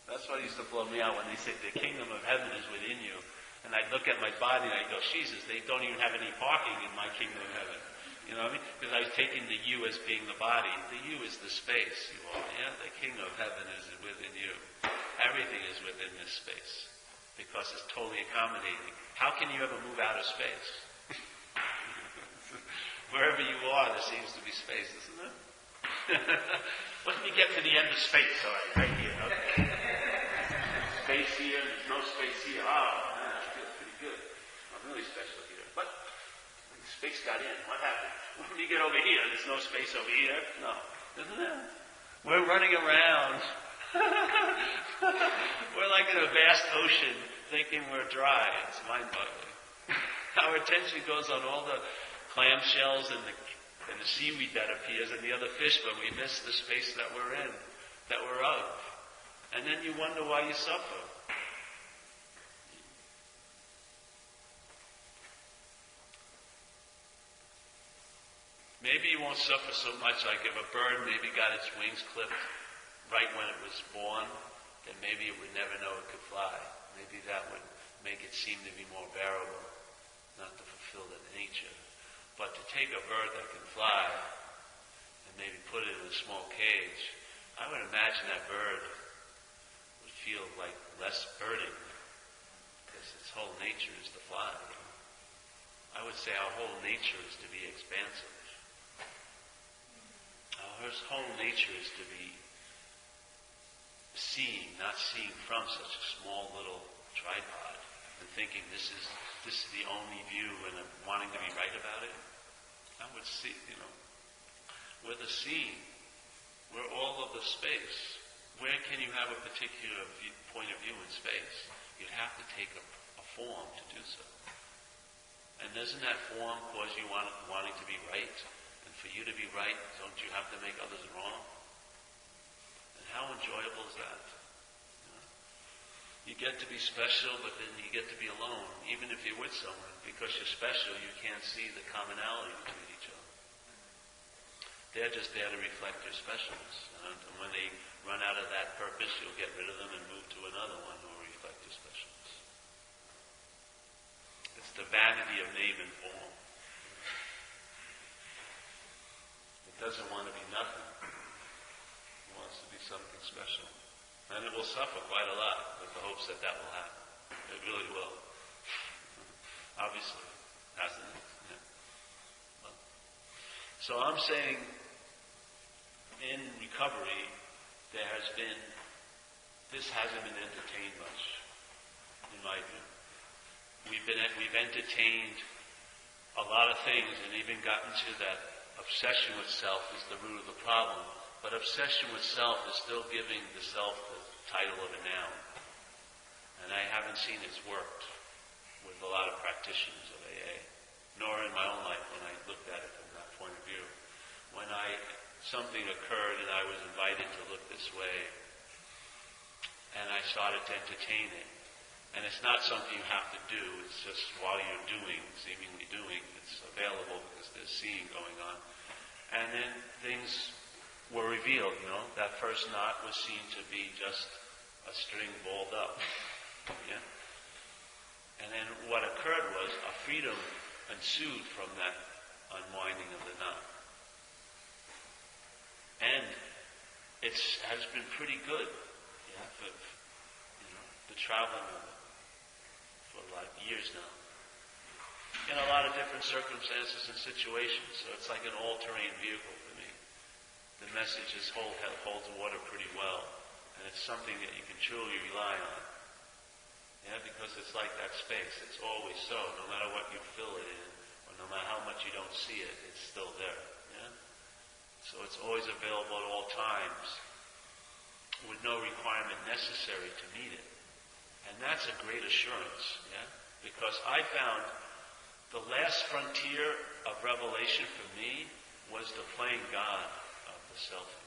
That's what used to blow me out when they said the kingdom of heaven is within you. And I'd look at my body and I'd go, Jesus, they don't even have any parking in my kingdom of heaven. You know what I mean? Because I was taking the you as being the body. The you is the space, you are. Yeah? The kingdom of heaven is within you. Everything is within this space. Because it's totally accommodating. How can you ever move out of space? Wherever you are, there seems to be space, isn't it? Let me get to the end of space, all right here. Okay. Space here, there's no space here. Oh, man, I feel pretty good. I'm really special here. But space got in. What happened? When you get over here, there's no space over here. No. Isn't it? We're running around. We're like in a vast ocean thinking we're dry. It's mind-boggling. Our attention goes on all the clamshells and the seaweed that appears and the other fish, but we miss the space that we're in, that we're of. And then you wonder why you suffer. Maybe you won't suffer so much like if a bird maybe got its wings clipped right when it was born, then maybe it would never know it could fly. Maybe that would make it seem to be more bearable, not to fulfill the nature. But to take a bird that can fly and maybe put it in a small cage, I would imagine that bird would feel like less burden because its whole nature is to fly. I would say our whole nature is to be expansive. Our whole nature is to be seeing, not seeing from such a small little tripod and thinking this is the only view and I'm wanting to be right about it. I would see, we're the seeing. We're all of the space. Where can you have a particular point of view in space? You'd have to take a form to do so. And doesn't that form cause you wanting to be right? And for you to be right, don't you have to make others wrong? And how enjoyable is that? You get to be special, but then you get to be alone, even if you're with someone. Because you're special, you can't see the commonality between each other. They're just there to reflect your specialness. And when they run out of that purpose, you'll get rid of them and move to another one who will reflect your specialness. It's the vanity of name and form. It doesn't want to be nothing. It wants to be something special. And it will suffer quite a lot with the hopes that that will happen. It really will. Obviously. Hasn't it? Yeah. Well, so I'm saying in recovery, this hasn't been entertained much, in my view. We've entertained a lot of things and even gotten to that obsession with self is the root of the problem. But obsession with self is still giving the self the title of a noun. And I haven't seen it's worked with a lot of practitioners of AA, nor in my own life when I looked at it from that point of view. When something occurred and I was invited to look this way, and I started to entertain it. And it's not something you have to do, it's just while you're seemingly doing, it's available because there's seeing going on. And then things were revealed, that first knot was seen to be just a string balled up. Yeah? And then what occurred was a freedom ensued from that unwinding of the knot. And it has been pretty good, for the traveling of it for like years now. In a lot of different circumstances and situations, so it's like an all-terrain vehicle for me. The message holds water pretty well, and it's something that you can truly rely on. Yeah, because it's like that space. It's always so. No matter what you fill it in, or no matter how much you don't see it, it's still there. Yeah? So it's always available at all times. with no requirement necessary to meet it. And that's a great assurance, yeah? Because I found the last frontier of revelation for me was the playing God of the selfing.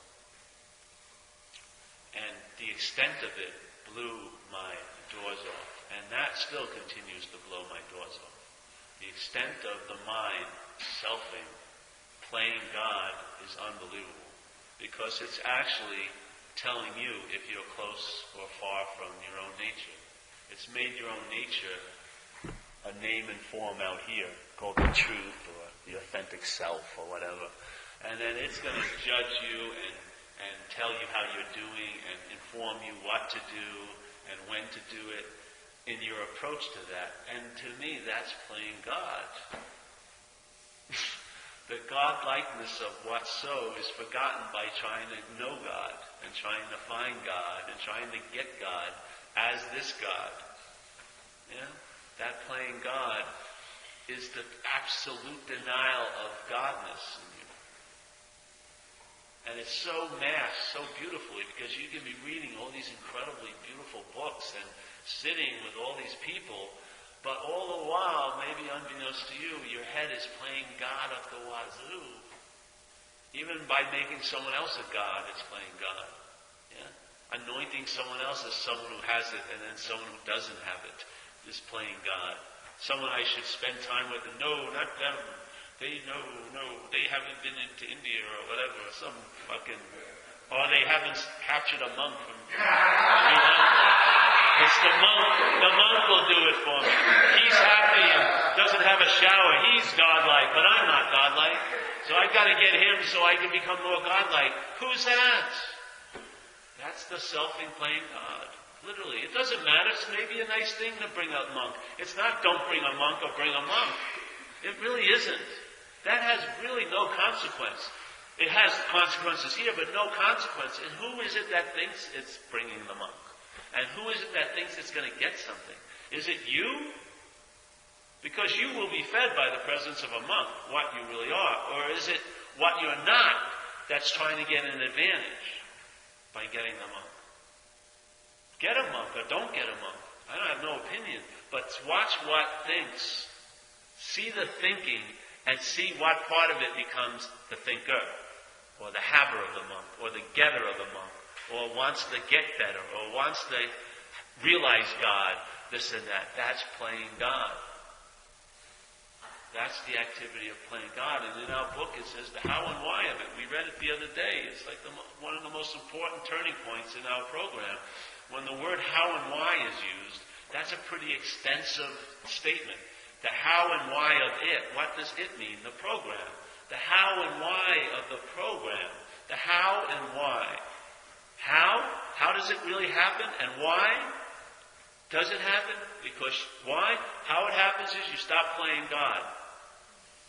And the extent of it blew my doors off. And that still continues to blow my doors off. The extent of the mind selfing, playing God, is unbelievable. Because it's actually telling you if you're close or far from your own nature. It's made your own nature a name and form out here called the truth or the authentic self or whatever. And then it's going to judge you and tell you how you're doing and inform you what to do and when to do it in your approach to that. And to me, that's playing God. The God-likeness of what's so is forgotten by trying to know God and trying to find God and trying to get God as this God. Yeah? That playing God is the absolute denial of Godness in you. And it's so masked so beautifully because you can be reading all these incredibly beautiful books and sitting with all these people, but all the while, maybe unbeknownst to you, your head is playing God up the wazoo. Even by making someone else a God, it's playing God. Yeah? Anointing someone else as someone who has it, and then someone who doesn't have it is playing God. Someone I should spend time with, no, not them. They they haven't been into India or whatever, some fucking, or they haven't captured a monk from Sri Lanka. It's the monk will do it for me. He's happy and doesn't have a shower. He's godlike, but I'm not godlike. So I've got to get him so I can become more godlike. Who's that? That's the selfing playing God. Literally. It doesn't matter. It's maybe a nice thing to bring a monk. It's not don't bring a monk or bring a monk. It really isn't. That has really no consequence. It has consequences here, but no consequence. And who is it that thinks it's bringing the monk? And who is it that thinks it's going to get something? Is it you? Because you will be fed by the presence of a monk, what you really are. Or is it what you're not that's trying to get an advantage by getting the monk? Get a monk or don't get a monk. I don't have no opinion. But watch what thinks. See the thinking and see what part of it becomes the thinker, or the haver of the monk, or the getter of the monk, or wants to get better, or wants to realize God, this and that. That's playing God. That's the activity of playing God. And in our book it says the how and why of it. We read it the other day. It's like one of the most important turning points in our program. When the word how and why is used, that's a pretty extensive statement. The how and why of it. What does it mean? The program. The how and why of the program. The how and why. How? How does it really happen? And why does it happen? Because why? How it happens is you stop playing God.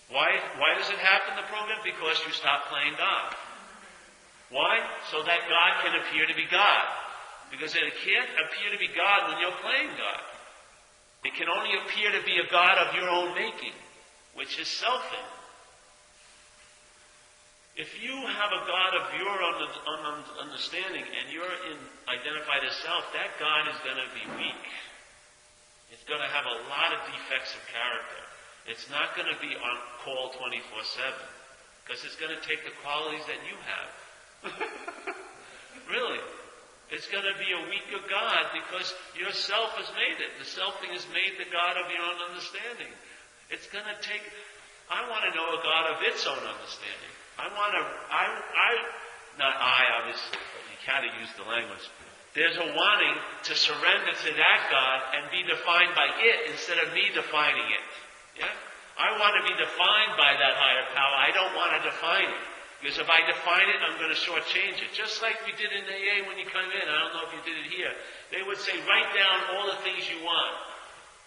Why does it happen, the program? Because you stop playing God. Why? So that God can appear to be God. Because it can't appear to be God when you're playing God. It can only appear to be a God of your own making, which is selfing. If you have a God of your own understanding and you're identified as self, that God is going to be weak. It's going to have a lot of defects of character. It's not going to be on call 24/7 because it's going to take the qualities that you have. Really. It's going to be a weaker God because yourself has made it. The selfing has made the God of your own understanding. It's going to take, I want to know a God of its own understanding. Obviously, but you kind of use the language. There's a wanting to surrender to that God and be defined by it instead of me defining it. Yeah? I want to be defined by that higher power. I don't want to define it. Because if I define it, I'm going to shortchange it. Just like we did in AA when you come in. I don't know if you did it here. They would say, write down all the things you want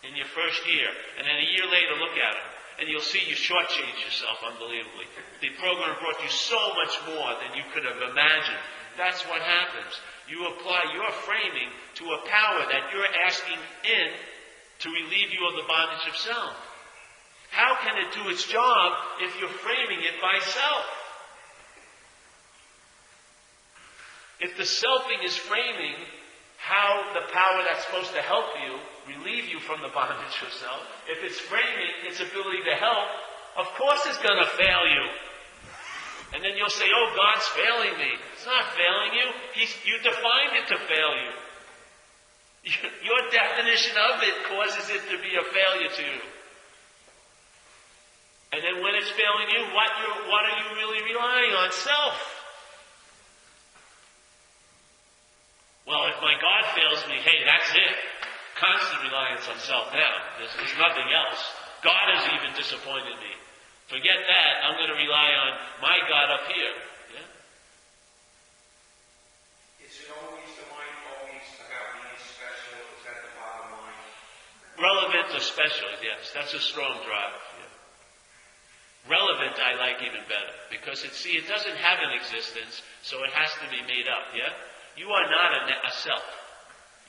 in your first year. And then a year later, look at them. And you'll see you shortchange yourself unbelievably. The program brought you so much more than you could have imagined. That's what happens. You apply your framing to a power that you're asking in to relieve you of the bondage of self. How can it do its job if you're framing it by self? If the selfing is framing how the power that's supposed to help you, relieve you from the bondage of self, if it's framing its ability to help, of course it's going to fail you. And then you'll say, oh, God's failing me. It's not failing you. You defined it to fail you. Your definition of it causes it to be a failure to you. And then when it's failing you, what are you really relying on? Self. Well, if my God fails me, hey, that's it. Constant reliance on self now. There's nothing else. God has even disappointed me. Forget that. I'm going to rely on my God up here. Yeah? Is it always the mind always about being special? Is that the bottom line? Relevant or special, yes. That's a strong drive. Yeah. Relevant I like even better. Because it doesn't have an existence, so it has to be made up. Yeah? You are not a self.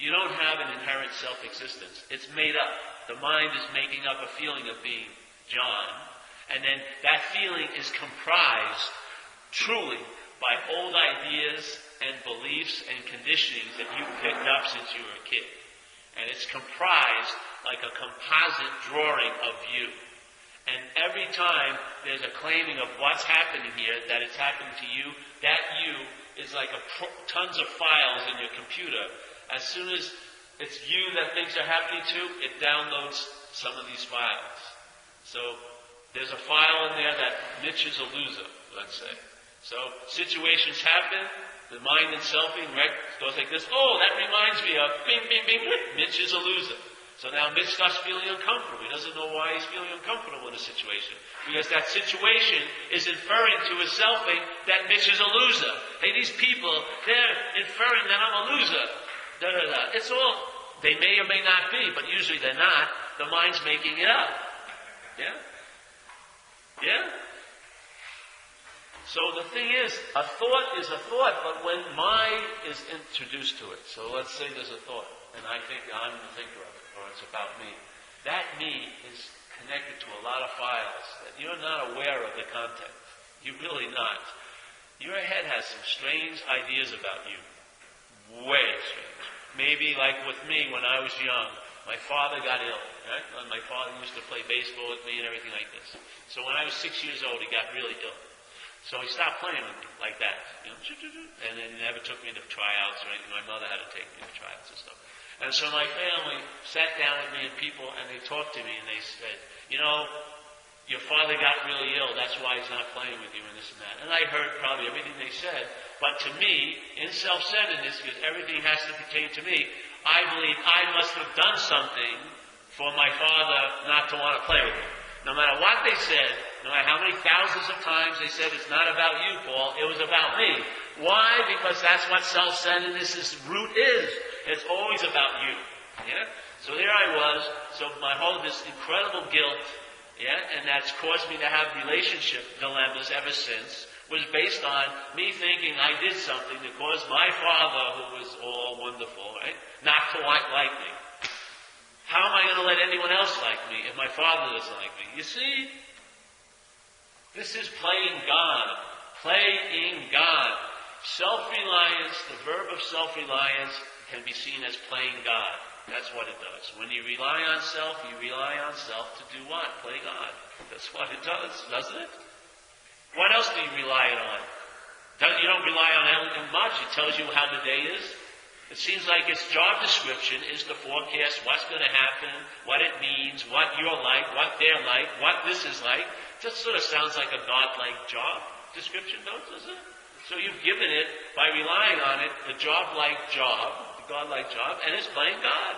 You don't have an inherent self-existence. It's made up. The mind is making up a feeling of being John. And then that feeling is comprised truly by old ideas and beliefs and conditionings that you picked up since you were a kid. And it's comprised like a composite drawing of you. And every time there's a claiming of what's happening here, that it's happening to you, that you is like tons of files in your computer. As soon as it's you that things are happening to, it downloads some of these files. So there's a file in there that Mitch is a loser, let's say. So situations happen, the mind and selfing goes like this. Oh, that reminds me of bing, bing, bing, Mitch is a loser. So now Mitch starts feeling uncomfortable. He doesn't know why he's feeling uncomfortable in a situation. Because that situation is inferring to his selfing that Mitch is a loser. Hey, these people, they're inferring that I'm a loser. Da, da, da. It's all, they may or may not be, but usually they're not. The mind's making it up. Yeah? Yeah? So the thing is a thought, but when mind is introduced to it. So let's say there's a thought, and I think I'm the thinker of it, or it's about me. That me is connected to a lot of files that you're not aware of the content. You're really not. Your head has some strange ideas about you. Way strange. Maybe like with me when I was young, my father got ill, right? And my father used to play baseball with me and everything like this. So when I was 6 years old, he got really ill. So he stopped playing with me like that. You know, and then he never took me to tryouts or anything. My mother had to take me to tryouts and stuff. And so my family sat down with me and people, and they talked to me, and they said, you know, your father got really ill, that's why he's not playing with you and this and that. And I heard probably everything they said, but to me, in self-centeredness, because everything has to pertain to me, I believe I must have done something for my father not to want to play with me. No matter what they said, no matter how many thousands of times they said, it's not about you, Paul, it was about me. Why? Because that's what self-centeredness' root is. It's always about you. Yeah? So there I was, so my whole, this incredible guilt, yeah, and that's caused me to have relationship dilemmas ever since, was based on me thinking I did something that caused my father, who was all wonderful, right, not to like me. How am I going to let anyone else like me if my father doesn't like me? You see? This is playing God. Playing God. Self-reliance, the verb of self-reliance can be seen as playing God. That's what it does. When you rely on self, you rely on self to do what? Play God. That's what it does, doesn't it? What else do you rely on? You don't rely on anything much. It tells you how the day is. It seems like its job description is to forecast what's going to happen, what it means, what you're like, what they're like, what this is like. It just sort of sounds like a God-like job description, doesn't it? So you've given it, by relying on it, the job-like job, the God-like job, and it's playing God.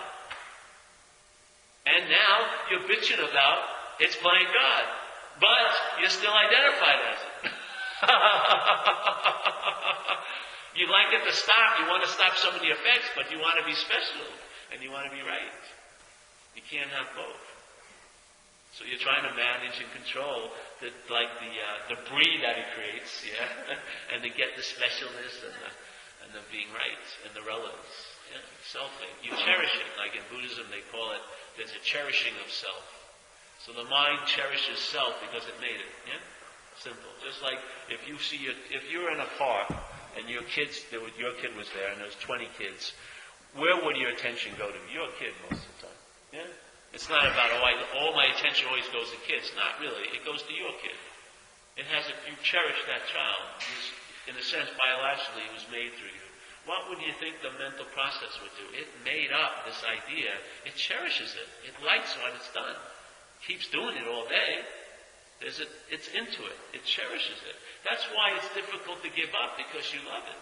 And now you're bitching about it's playing God. But you're still identified as it. You'd like it to stop. You want to stop some of the effects, but you want to be special and you want to be right. You can't have both. So you're trying to manage and control the debris that it creates, yeah, and to get the specialness and the being right and the relevance, yeah, selfing. You cherish it, like in Buddhism they call it. There's a cherishing of self. So the mind cherishes self because it made it, yeah. Simple. Just like if you're in a park and your kid was there, and there was 20 kids, where would your attention go to? Your kid most of the time. Yeah? It's not about, all my attention always goes to kids. Not really. It goes to your kid. You cherish that child. In a sense, biologically, it was made through you. What would you think the mental process would do? It made up this idea. It cherishes it. It likes what it's done. Keeps doing it all day. It's into it. It cherishes it. That's why it's difficult to give up, because you love it.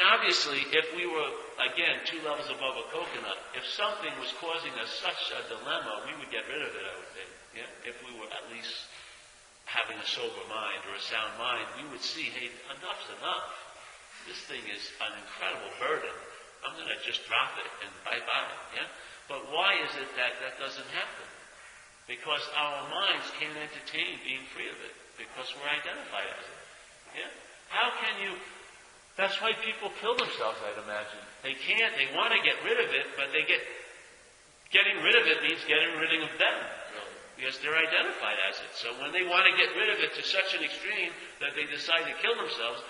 Obviously, if we were, again, 2 levels above a coconut, if something was causing us such a dilemma, we would get rid of it, I would think. Yeah? If we were at least having a sober mind or a sound mind, we would see, hey, enough's enough. This thing is an incredible burden. I'm going to just drop it and bye-bye. Yeah? But why is it that doesn't happen? Because our minds can't entertain being free of it, because we're identified as it. Yeah? How can you... That's why people kill themselves, I'd imagine. They can't, they want to get rid of it, but getting rid of it means getting rid of them, really, because they're identified as it. So when they want to get rid of it to such an extreme that they decide to kill themselves,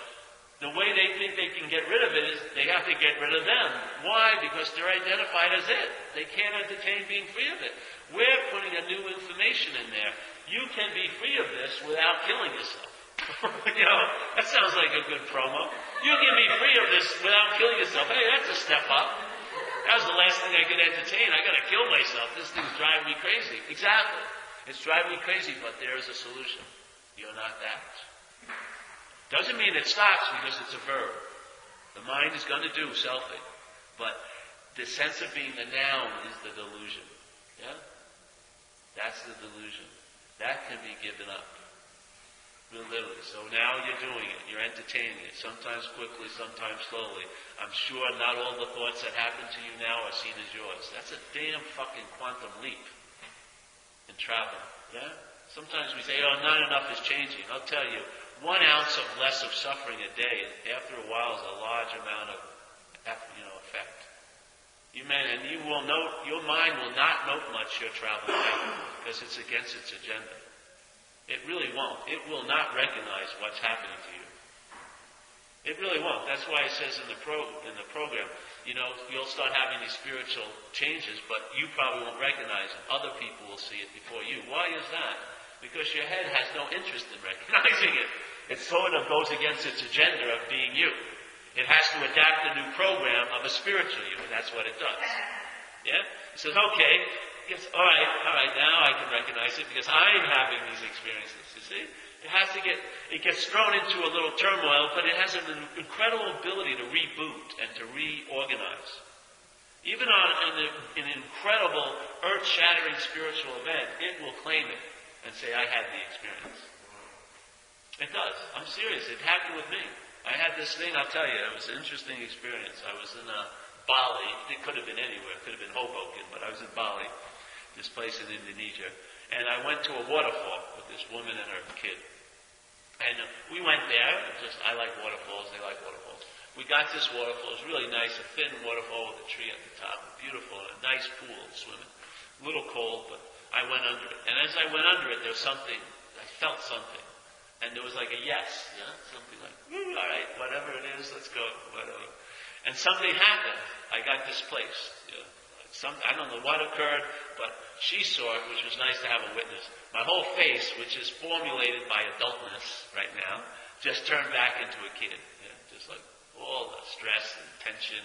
the way they think they can get rid of it is they have to get rid of them. Why? Because they're identified as it. They can't entertain being free of it. We're putting a new information in there. You can be free of this without killing yourself. That sounds like a good promo. You can be free of this without killing yourself. Hey, that's a step up. That was the last thing I could entertain. I got to kill myself. This thing's driving me crazy. Exactly. It's driving me crazy, but there is a solution. You're not that. Doesn't mean it stops, because it's a verb. The mind is going to do selfing. But the sense of being the noun is the delusion. Yeah? That's the delusion. That can be given up. Literally. So now you're doing it. You're entertaining it. Sometimes quickly, sometimes slowly. I'm sure not all the thoughts that happen to you now are seen as yours. That's a damn fucking quantum leap in travel. Yeah? Sometimes we say, not enough is changing. I'll tell you, 1 ounce of less of suffering a day, after a while, is a large amount of effect. Your mind will not note much your travel because it's against its agenda. It really won't. It will not recognize what's happening to you. It really won't. That's why it says in the program, you'll start having these spiritual changes, but you probably won't recognize it. Other people will see it before you. Why is that? Because your head has no interest in recognizing it. It sort of goes against its agenda of being you. It has to adapt a new program of a spiritual you, and that's what it does. Yeah? It says, okay, yes, all right, now I can recognize it because I'm having these experiences, you see? It gets thrown into a little turmoil, but it has an incredible ability to reboot and to reorganize. Even in an incredible, earth-shattering spiritual event, it will claim it and say, I had the experience. It does. I'm serious. It happened with me. I had this thing, I'll tell you, it was an interesting experience. I was in Bali. It could have been anywhere. It could have been Hoboken, but I was in Bali, this place in Indonesia. And I went to a waterfall with this woman and her kid. And we went there. I like waterfalls. They like waterfalls. We got this waterfall. It was really nice, a thin waterfall with a tree at the top. Beautiful. A nice pool to swim in. A little cold, but I went under it. And as I went under it, there was something. I felt something. And there was like a yes. Yeah? Something like, all right, whatever it is, let's go. Whatever. And something happened. I got displaced. Yeah. I don't know what occurred, but she saw it, which was nice to have a witness. My whole face, which is formulated by adultness right now, just turned back into a kid. Yeah, just like all the stress and tension,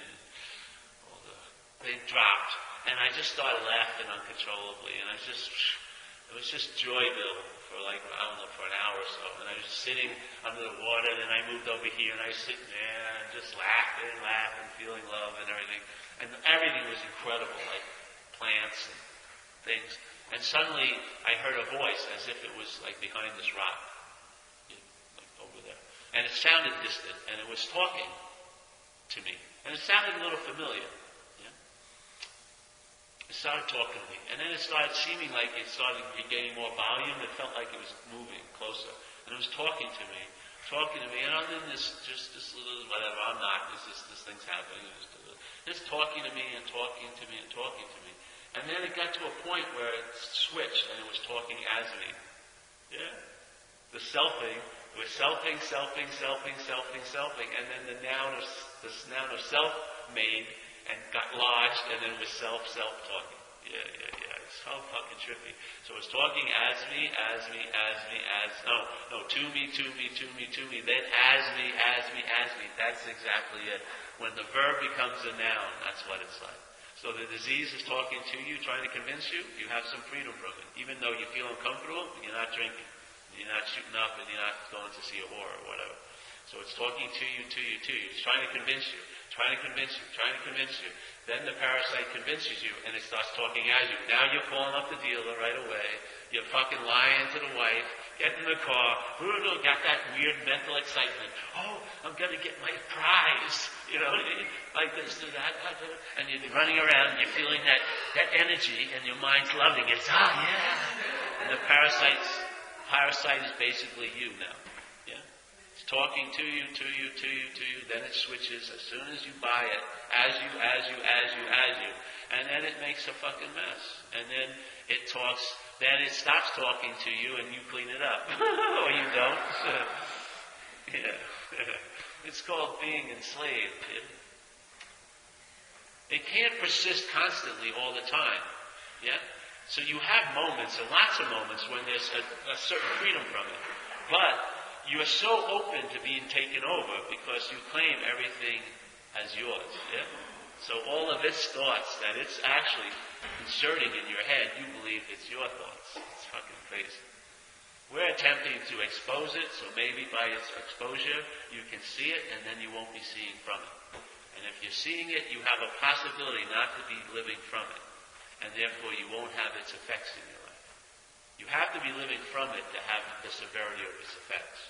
they dropped. And I just started laughing uncontrollably. And it was just joy-filled for for an hour or so. And I was just sitting under the water, and I moved over here, and I was sitting there, and just laughing, feeling love and everything. And everything was incredible, like plants and things. And suddenly I heard a voice as if it was like behind this rock, like over there. And it sounded distant, and it was talking to me. And it sounded a little familiar. Yeah? It started talking to me. And then it started seeming like it started gaining more volume. It felt like it was moving closer. And it was talking to me. And I'm in this little, whatever, I'm not, this thing's happening. Just talking to me and talking to me and talking to me. And then it got to a point where it switched and it was talking as me. Yeah? The selfing We're selfing, and then the noun of self made and got lodged, and then we're self-talking. Yeah. It's so fucking trippy. So it's talking as me, to me, then as me. That's exactly it. When the verb becomes a noun, that's what it's like. So the disease is talking to you, trying to convince you, you have some freedom from it. Even though you feel uncomfortable, you're not drinking. You're not shooting up and you're not going to see a whore or whatever. So it's talking to you. It's trying to convince you. Then the parasite convinces you and it starts talking at you. Now you're calling up the dealer right away. You're fucking lying to the wife. Get in the car. Got that weird mental excitement. Oh, I'm going to get my prize. You know what I mean? Like this, that. And you're running around and you're feeling that energy and your mind's loving it. Yeah. And the parasite is basically you now. Yeah? It's talking to you. Then it switches as soon as you buy it. As you. And then it makes a fucking mess. And then it talks, then it stops talking to you and you clean it up. Or you don't. Yeah. It's called being enslaved, kid. It can't persist constantly all the time. Yeah? So you have moments, and lots of moments, when there's a certain freedom from it. But you're so open to being taken over because you claim everything as yours. Yeah? So all of its thoughts that it's actually inserting in your head, you believe it's your thoughts. It's fucking crazy. We're attempting to expose it, so maybe by its exposure, you can see it, and then you won't be seeing from it. And if you're seeing it, you have a possibility not to be living from it. And therefore you won't have its effects in your life. You have to be living from it to have the severity of its effects.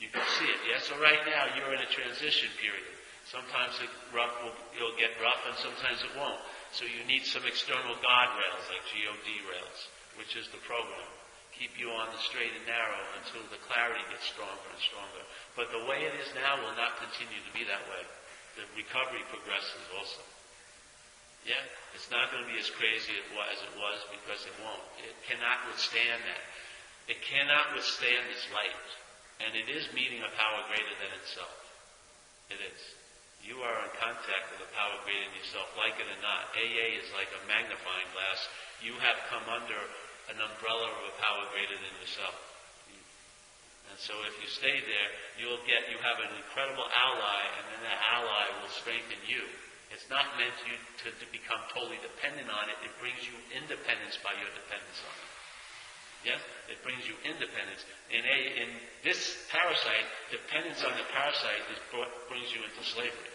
You can see it, yes? So right now you're in a transition period. Sometimes it'll get rough and sometimes it won't. So you need some external guardrails like GOD rails, which is the program. Keep you on the straight and narrow until the clarity gets stronger and stronger. But the way it is now will not continue to be that way. The recovery progresses also. Yeah? It's not going to be as crazy as it was because it won't. It cannot withstand that. It cannot withstand this light. And it is meeting a power greater than itself. It is. You are in contact with a power greater than yourself, like it or not. AA is like a magnifying glass. You have come under an umbrella of a power greater than yourself. And so if you stay there, you have an incredible ally, and then that ally will strengthen you. It's not meant you to become totally dependent on it. It brings you independence by your dependence on it. Yes? It brings you independence. In this parasite, dependence on the parasite brings you into slavery.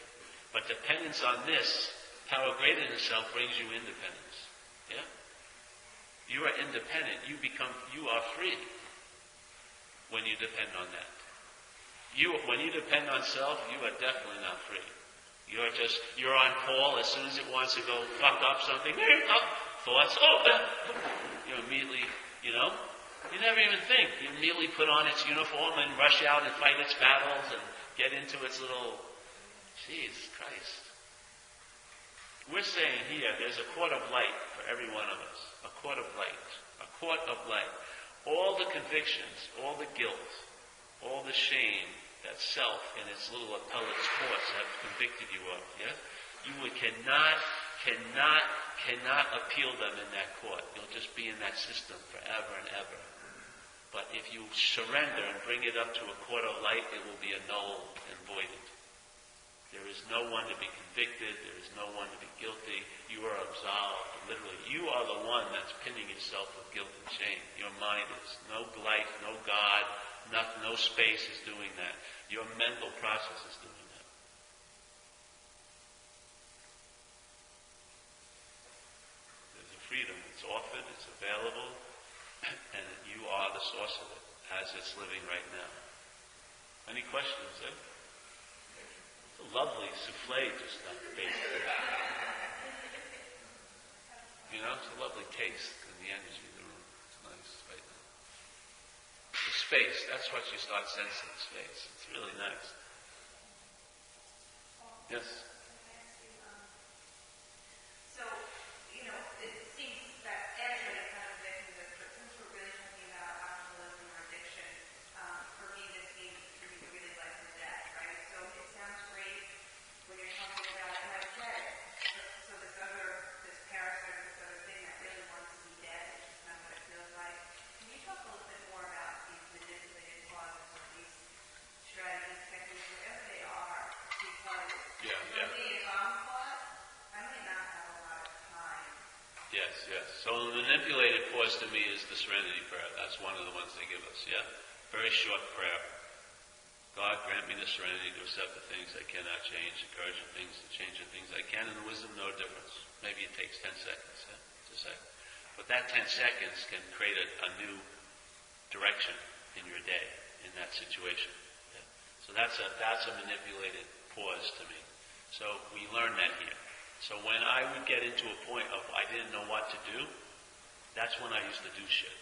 But dependence on this, power greater than self, brings you independence. Yeah? You are independent. You are free when you depend on that. When you depend on self, you are definitely not free. You're on call as soon as it wants to go fuck up something. Thoughts, you immediately, you never even think. You immediately put on its uniform and rush out and fight its battles and get into its little, Jesus Christ. We're saying here, there's a court of light for every one of us. A court of light. A court of light. All the convictions, all the guilt, all the shame that self in its little appellate courts have convicted you of, yeah? You cannot appeal them in that court. You'll just be in that system forever and ever. But if you surrender and bring it up to a court of light, it will be annulled and voided. There is no one to be convicted. There is no one to be guilty. You are absolved. Literally, you are the one that's pinning yourself with guilt and shame. Your mind is. No life, no God, no space is doing that. Your mental process is doing that. There's a freedom. It's offered. It's available. And you are the source of it as it's living right now. Any questions, eh? It's a lovely souffle just got basted. It's a lovely taste in the energy of the room. It's nice right now. The space, that's what you start sensing, space. It's really nice. Yes? So, it seems that everybody kind of victims of, but since we're really talking about alcoholism or addiction, Yes, yes. So the manipulated pause to me is the serenity prayer. That's one of the ones they give us, yeah? Very short prayer. God grant me the serenity to accept the things I cannot change, the courage of things to change the things I can, and the wisdom no difference. Maybe it takes 10 seconds, yeah? It's a second. But that 10 seconds can create a new direction in your day, in that situation. Yeah? So that's a manipulated pause to me. So we learn that here. So when I would get into a point of I didn't know what to do, that's when I used to do shit.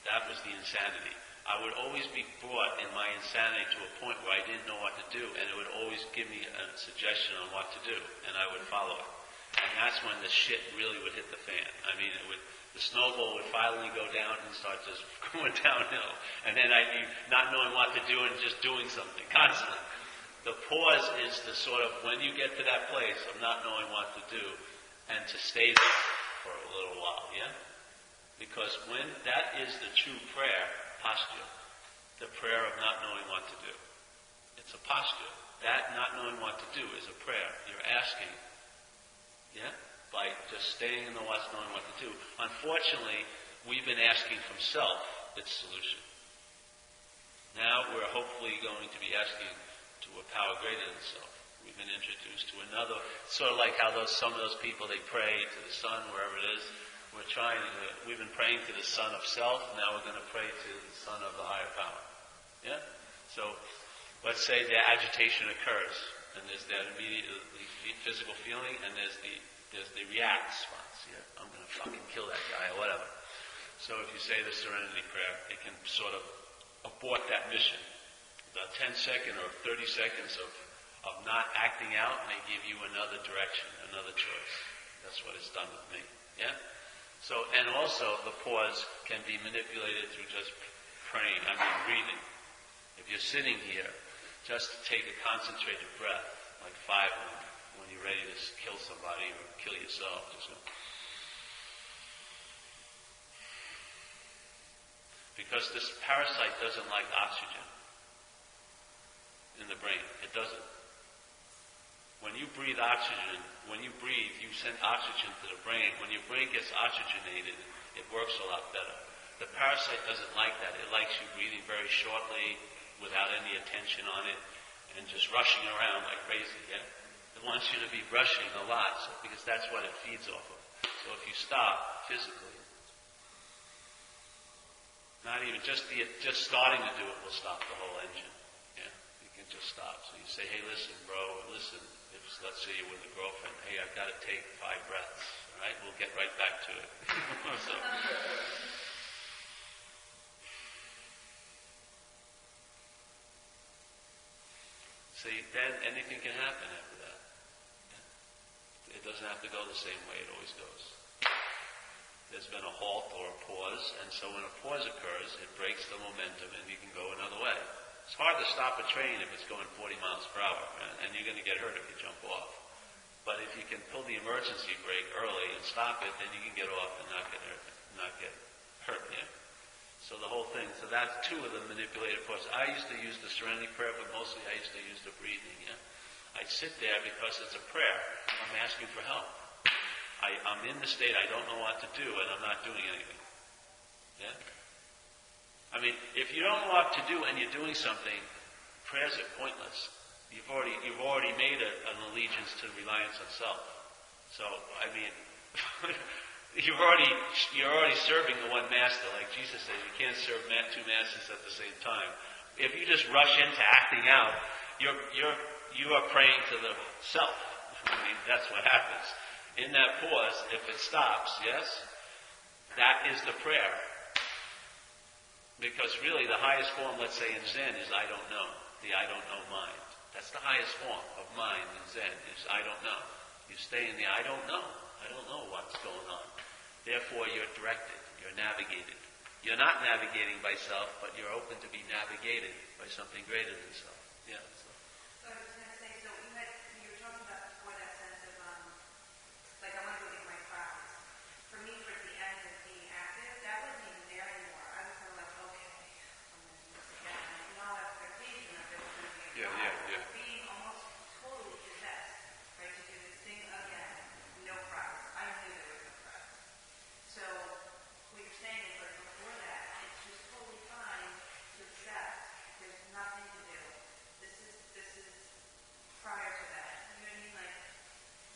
That was the insanity. I would always be brought in my insanity to a point where I didn't know what to do, and it would always give me a suggestion on what to do, and I would follow it. And that's when the shit really would hit the fan. I mean, the snowball would finally go down and start just going downhill. And then I'd be not knowing what to do and just doing something constantly. The pause is the sort of, when you get to that place of not knowing what to do, and to stay there for a little while, yeah? Because when that is the true prayer posture, the prayer of not knowing what to do. It's a posture. That not knowing what to do is a prayer. You're asking, yeah? By just staying in the what's knowing what to do. Unfortunately, we've been asking from self its solution. Now we're hopefully going to be asking to a power greater than self. We've been introduced to another, sort of like how some of those people, they pray to the sun, wherever it is. We've been praying to the son of self, now we're going to pray to the son of the higher power. Yeah? So, let's say the agitation occurs, and there's that immediate physical feeling, and there's the react response. Yeah? I'm going to fucking kill that guy, or whatever. So if you say the serenity prayer, it can sort of abort that mission. About 10 seconds or 30 seconds of not acting out may give you another direction, another choice. That's what it's done with me. Yeah? So, and also the pause can be manipulated through just praying, breathing. If you're sitting here, just take a concentrated breath, like 5 of them, when you're ready to kill somebody or kill yourself. Just go. Because this parasite doesn't like oxygen in the brain. It doesn't. When you breathe oxygen, you send oxygen to the brain. When your brain gets oxygenated, it works a lot better. The parasite doesn't like that. It likes you breathing very shortly, without any attention on it, and just rushing around like crazy, yeah? It wants you to be rushing a lot, because that's what it feeds off of. So if you stop physically, not even just starting to do it will stop the whole engine. Yeah, you can just stop. So you say, hey, listen, bro, listen. If let's say you're with a girlfriend, hey, I've got to take 5 breaths. All right, we'll get right back to it. So, see, then anything can happen after that. Yeah. It doesn't have to go the same way it always goes. There's been a halt or a pause, and so when a pause occurs, it breaks the momentum and you can go another way. It's hard to stop a train if it's going 40 miles per hour, and you're going to get hurt if you jump off. But if you can pull the emergency brake early and stop it, then you can get off and not get hurt, yeah? So the whole thing, so that's 2 of the manipulated pauses. I used to use the serenity prayer, but mostly I used to use the breathing, yeah? I'd sit there because it's a prayer. I'm asking for help. I'm in the state I don't know what to do, and I'm not doing anything. Yeah? I mean, if you don't know what to do and you're doing something, prayers are pointless. You've already made an allegiance to reliance on self. So, I mean, you're already serving the one master. Like Jesus says, you can't serve 2 masters at the same time. If you just rush into acting out, you are praying to the self. I mean, that's what happens. In that pause, if it stops, yes, that is the prayer. Because really the highest form, let's say in Zen, is I don't know. The I don't know mind. That's the highest form of mind in Zen, is I don't know. You stay in the I don't know. I don't know what's going on. Therefore you're directed. You're navigated. You're not navigating by self, but you're open to be navigated by something greater than self. Yeah. So I was going to say, so you were talking about before that sense of, like I want to go get my prize. For me, towards the end of being active, that wasn't even there anymore. I was kind of like, okay, I'm going to do this again. And no expectation that there was going to be a prize. Being almost totally possessed, right, to do this thing again, no prize. I knew there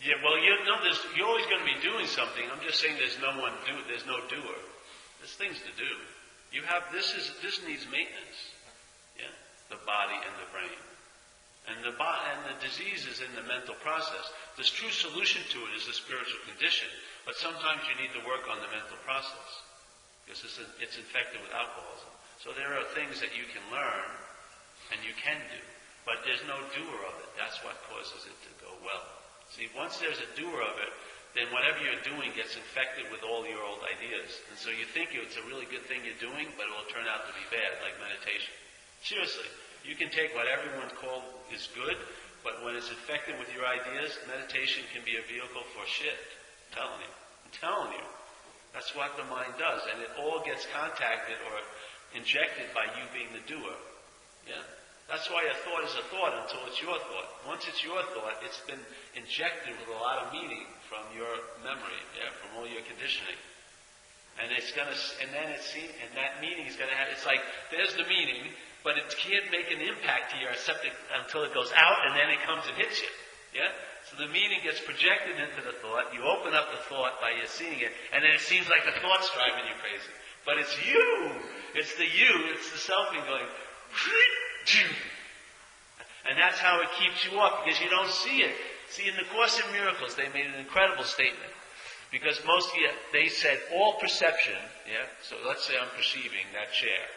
Yeah, well, you're always going to be doing something. I'm just saying there's no doer. There's things to do. This needs maintenance. Yeah? The body and the brain. And the disease is in the mental process. The true solution to it is the spiritual condition, but sometimes you need to work on the mental process because it's infected with alcoholism. So there are things that you can learn and you can do, but there's no doer of it. That's what causes it to go well. See, once there's a doer of it, then whatever you're doing gets infected with all your old ideas. And so you think it's a really good thing you're doing, but it will turn out to be bad, like meditation. Seriously. You can take what everyone calls is good, but when it's infected with your ideas, meditation can be a vehicle for shit. I'm telling you. That's what the mind does. And it all gets contacted or injected by you being the doer. Yeah? That's why a thought is a thought until it's your thought. Once it's your thought, it's been injected with a lot of meaning from your memory, from all your conditioning. And that meaning is gonna have, it's like, there's the meaning, but it can't make an impact to your septic until it goes out and then it comes and hits you. Yeah? So the meaning gets projected into the thought, you open up the thought by you seeing it, and then it seems like the thought's driving you crazy. But it's you! It's the selfing going, and that's how it keeps you up, because you don't see it. See, in the Course in Miracles, they made an incredible statement. Because they said all perception, so let's say I'm perceiving that chair,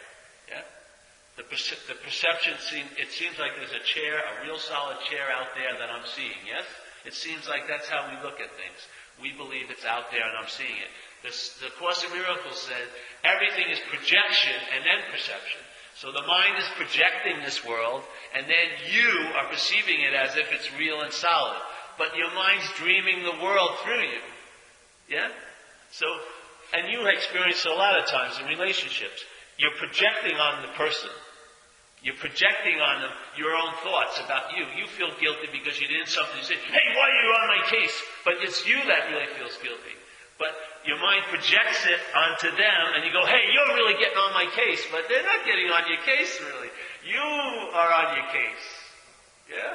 the perception seems like there's a chair, a real solid chair out there that I'm seeing, yes? It seems like that's how we look at things. We believe it's out there and I'm seeing it. The Course in Miracles said everything is projection and then perception. So the mind is projecting this world and then you are perceiving it as if it's real and solid. But your mind's dreaming the world through you. Yeah? So, and you experience it a lot of times in relationships. You're projecting on the person. You're projecting on them your own thoughts about you. You feel guilty because you did something. You say, hey, why are you on my case? But it's you that really feels guilty. But your mind projects it onto them and you go, hey, you're really getting on my case. But they're not getting on your case, really. You are on your case. Yeah?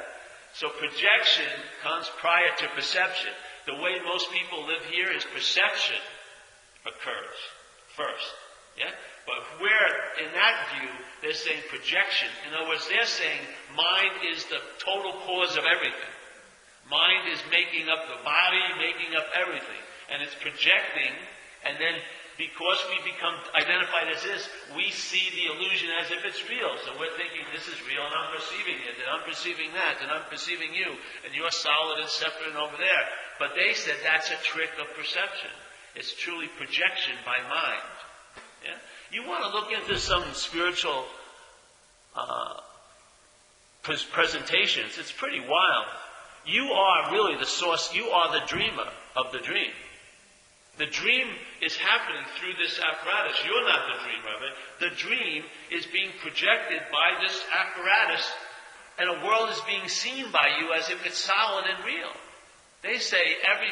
So projection comes prior to perception. The way most people live here is perception occurs first. Yeah? But where, in that view, they're saying projection. In other words, they're saying mind is the total cause of everything. Mind is making up the body, making up everything. And it's projecting, and then because we become identified as this, we see the illusion as if it's real. So we're thinking this is real, and I'm perceiving it, and I'm perceiving that, and I'm perceiving you, and you're solid and separate and over there. But they said that's a trick of perception. It's truly projection by mind. Yeah? You want to look into some spiritual presentations. It's pretty wild. You are really the source. You are the dreamer of the dream. The dream is happening through this apparatus. You're not the dreamer of it. The dream is being projected by this apparatus, and a world is being seen by you as if it's solid and real. They say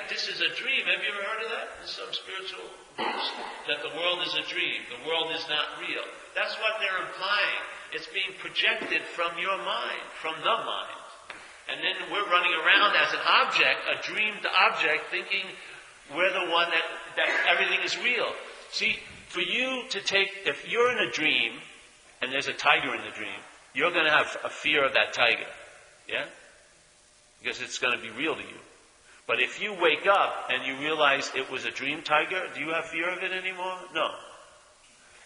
this is a dream. Have you ever heard of that in some spiritual groups? That the world is a dream. The world is not real. That's what they're implying. It's being projected from your mind, from the mind. And then we're running around as an object, a dreamed object, thinking we're the one that everything is real. See, for you to if you're in a dream, and there's a tiger in the dream, you're going to have a fear of that tiger. Yeah? Because it's going to be real to you. But if you wake up and you realize it was a dream tiger, do you have fear of it anymore? No.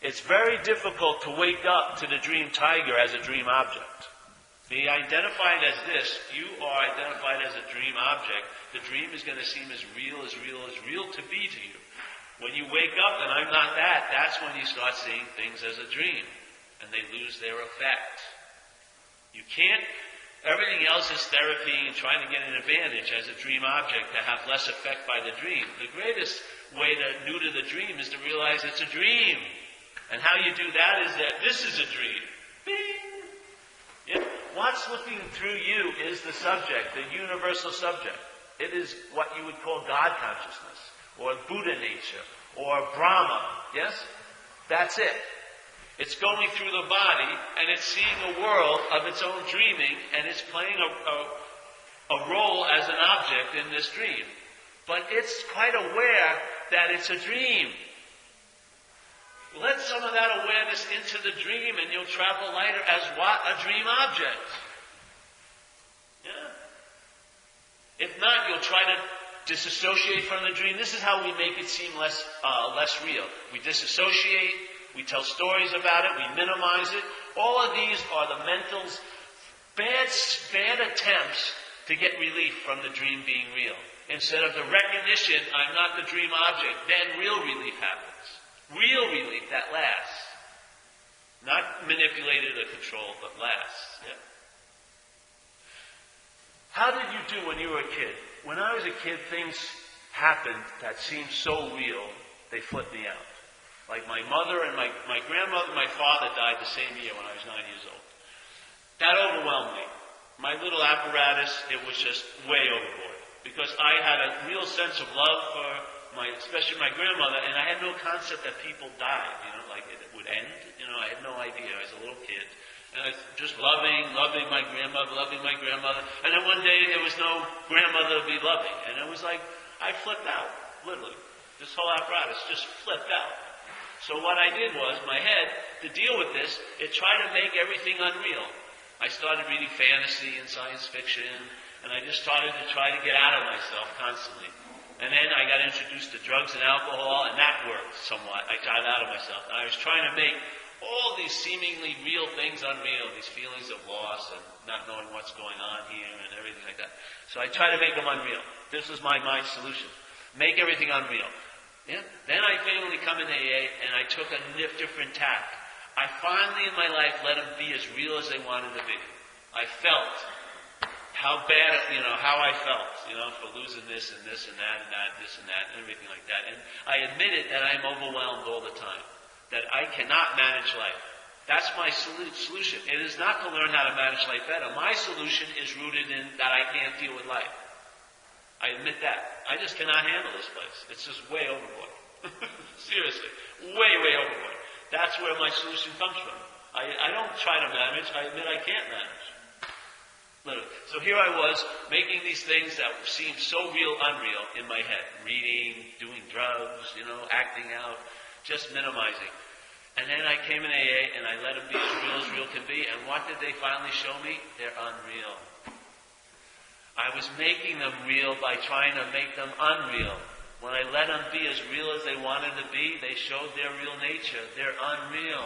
It's very difficult to wake up to the dream tiger as a dream object. Be identified as this, you are identified as a dream object. The dream is going to seem as real to be to you. When you wake up and I'm not that, that's when you start seeing things as a dream. And they lose their effect. You can't, everything else is therapy and trying to get an advantage as a dream object to have less effect by the dream. The greatest way to neuter the dream is to realize it's a dream. And how you do that is that this is a dream. Bing! Yeah. What's looking through you is the subject, the universal subject. It is what you would call God consciousness, or Buddha nature, or Brahma. Yes? That's it. It's going through the body, and it's seeing a world of its own dreaming, and it's playing a role as as an object in this dream. But it's quite aware that it's a dream. Let some of that awareness into the dream and you'll travel lighter as what? A dream object. Yeah. If not, you'll try to disassociate from the dream. This is how we make it seem less real. We disassociate, we tell stories about it, we minimize it. All of these are the mental's bad attempts to get relief from the dream being real. Instead of the recognition, I'm not the dream object, then real relief happens. Real relief that lasts. Not manipulated or controlled, but lasts. Yeah. How did you do when you were a kid? When I was a kid, things happened that seemed so real, they flipped me out. Like my mother and my grandmother and my father died the same year when I was 9 years old. That overwhelmed me. My little apparatus, it was just way overboard. Because I had a real sense of love for especially my grandmother, and I had no concept that people died, like it would end. I had no idea. I was a little kid. And I was just loving my grandmother. And then one day there was no grandmother to be loving. And it was like, I flipped out, literally. This whole apparatus just flipped out. So what I did was, my head, to deal with this, it tried to make everything unreal. I started reading fantasy and science fiction, and I just started to try to get out of myself constantly. And then I got introduced to drugs and alcohol, and that worked somewhat. I got out of myself. And I was trying to make all these seemingly real things unreal, these feelings of loss and not knowing what's going on here and everything like that. So I tried to make them unreal. This was my mind solution. Make everything unreal. Yeah? Then I finally come into AA, and I took a different tack. I finally in my life let them be as real as they wanted to be. I felt how bad, how I felt, for losing this and this and that and that, this and that, and everything like that. And I admitted that I'm overwhelmed all the time, that I cannot manage life. That's my solution. It is not to learn how to manage life better. My solution is rooted in that I can't deal with life. I admit that. I just cannot handle this place. It's just way overboard. Seriously. Way, way overboard. That's where my solution comes from. I don't try to manage. I admit I can't manage. Literally. So here I was, making these things that seemed so real, unreal in my head. Reading, doing drugs, acting out, just minimizing. And then I came in AA and I let them be as real can be. And what did they finally show me? They're unreal. I was making them real by trying to make them unreal. When I let them be as real as they wanted to be, they showed their real nature. They're unreal.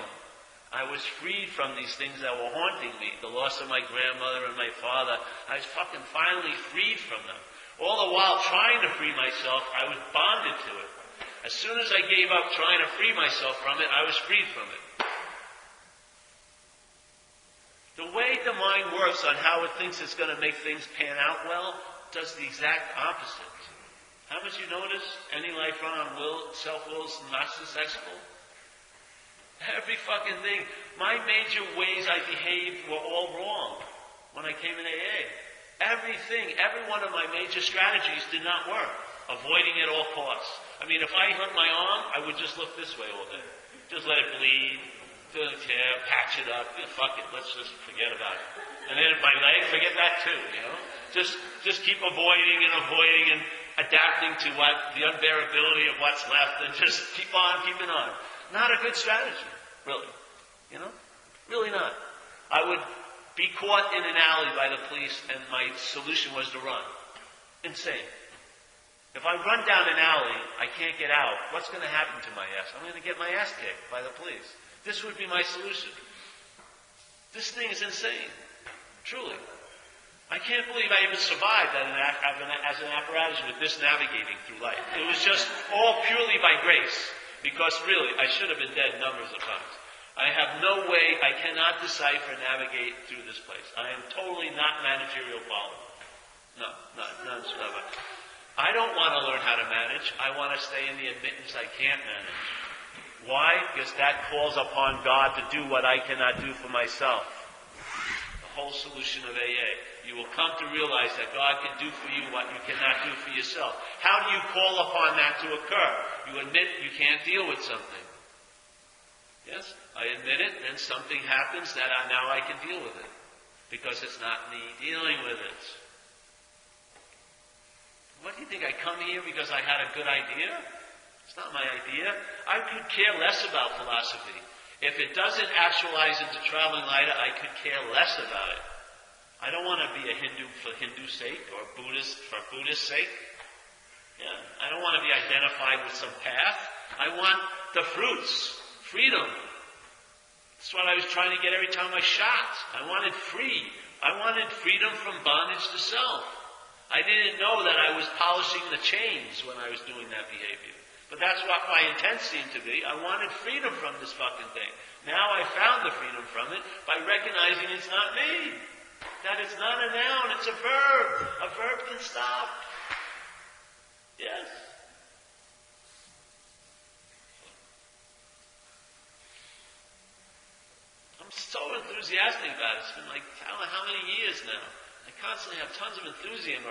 I was freed from these things that were haunting me. The loss of my grandmother and my father. I was fucking finally freed from them. All the while trying to free myself, I was bonded to it. As soon as I gave up trying to free myself from it, I was freed from it. The way the mind works on how it thinks it's going to make things pan out well, does the exact opposite. Haven't you noticed any life run on will, self-will is not successful? Every fucking thing. My major ways I behaved were all wrong when I came in AA. Everything, every one of my major strategies did not work. Avoiding at all costs. I mean, if I hurt my arm, I would just look this way all day. Just let it bleed. Don't care, patch it up. Fuck it, let's just forget about it. And then my leg, forget that too, Just keep avoiding and adapting to the unbearability of what's left and just keep on keeping on. Not a good strategy, really. Really not. I would be caught in an alley by the police and my solution was to run. Insane. If I run down an alley, I can't get out. What's going to happen to my ass? I'm going to get my ass kicked by the police. This would be my solution. This thing is insane. Truly. I can't believe I even survived as an apparatus with this navigating through life. It was just all purely by grace. Because really, I should have been dead numbers of times. I have no way, I cannot decipher, navigate through this place. I am totally not managerial quality. No, none whatsoever. I don't want to learn how to manage. I want to stay in the admittance I can't manage. Why? Because that calls upon God to do what I cannot do for myself. The whole solution of AA. You will come to realize that God can do for you what you cannot do for yourself. How do you call upon that to occur? You admit you can't deal with something. Yes, I admit it, then something happens that now I can deal with it. Because it's not me dealing with it. think I come here because I had a good idea? It's not my idea. I could care less about philosophy. If it doesn't actualize into traveling lighter, I could care less about it. I don't want to be a Hindu for Hindu's sake or Buddhist for Buddhist sake. Yeah. I don't want to be identified with some path. I want the fruits, freedom. That's what I was trying to get every time I shot. I wanted free. I wanted freedom from bondage to self. I didn't know that I was polishing the chains when I was doing that behavior. But that's what my intent seemed to be. I wanted freedom from this fucking thing. Now I found the freedom from it by recognizing it's not me. That it's not a noun, it's a verb. A verb can stop. Yes. I'm so enthusiastic about it. It's been like, I don't know how many years now. I constantly have tons of enthusiasm.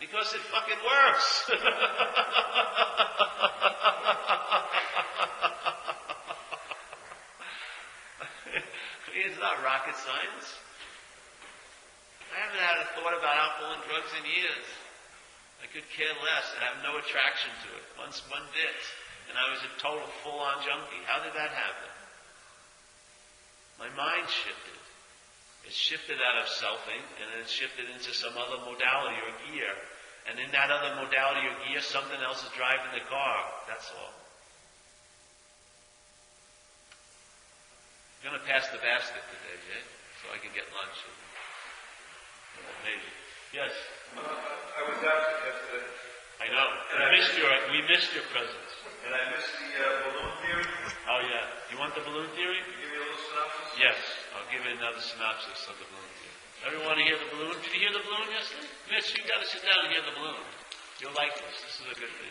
Because it fucking works. It's not rocket science. I haven't had a thought about alcohol and drugs in years. I could care less. I have no attraction to it. One bit. And I was a total full-on junkie. How did that happen? My mind shifted. It shifted out of selfing, and then it shifted into some other modality or gear. And in that other modality or gear, something else is driving the car. That's all. I'm going to pass the basket today, Jay, so I can get lunch. Maybe. Yes? I was absent yesterday. I know. We missed your presence. And I missed the balloon theory. Oh, yeah. You want the balloon theory? Can you give me a little synopsis? Yes. I'll give you another synopsis of the balloon theory. Everyone hear the balloon? Did you hear the balloon yesterday? Mitch, you got to sit down and hear the balloon. You'll like this. This is a good thing.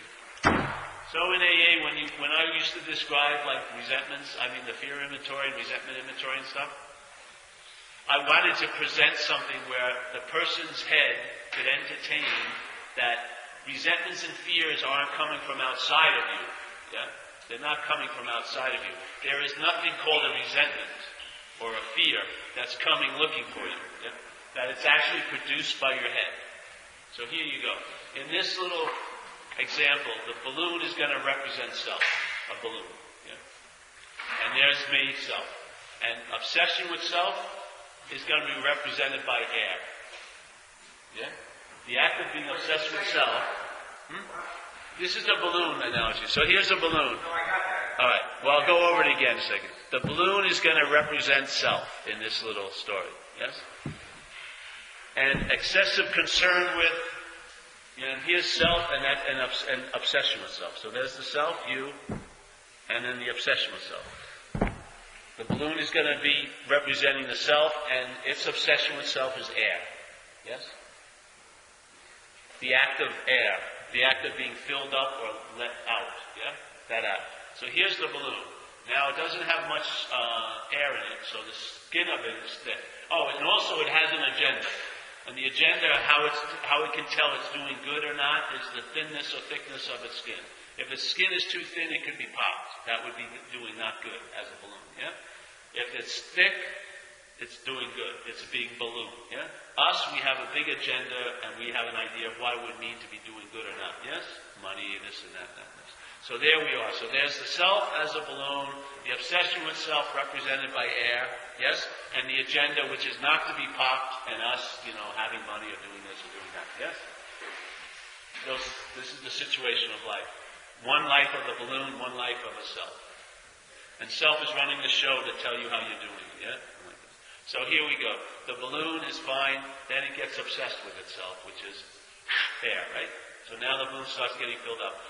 So in AA, when I used to describe like resentments, I mean the fear inventory and resentment inventory and stuff, I wanted to present something where the person's head could entertain that resentments and fears aren't coming from outside of you. Yeah? They're not coming from outside of you. There is nothing called a resentment or a fear that's coming looking for you. Yeah? That it's actually produced by your head. So here you go. In this little example, the balloon is going to represent self. A balloon. Yeah? And there's me, self. And obsession with self is going to be represented by air. Yeah? The act of being obsessed with self. This is the balloon analogy. So here's a balloon. All right. Well, I'll go over it again a second. The balloon is going to represent self in this little story. Yes? And excessive concern with, here's self and obsession with self. So there's the self, you, and then the obsession with self. The balloon is going to be representing the self, and its obsession with self is air. Yes? The act of air. The act of being filled up or let out. Yeah? That out. So here's the balloon. Now it doesn't have much air in it, so the skin of it is thick. Oh, and also it has an agenda. And the agenda, how it can tell it's doing good or not, is the thinness or thickness of its skin. If its skin is too thin, it could be popped. That would be doing not good as a balloon. Yeah? If it's thick, it's doing good. It's a big balloon. Yeah? Us, we have a big agenda, and we have an idea of what it would mean to be doing good or not. Yes? Money, this and that, and this. So there we are. So there's the self as a balloon, the obsession with self represented by air, yes? And the agenda, which is not to be popped, and us, having money or doing this or doing that, yes? This is the situation of life. One life of the balloon, one life of a self. And self is running the show to tell you how you're doing, yeah? So here we go. The balloon is fine, then it gets obsessed with itself, which is air, right? So now the balloon starts getting filled up.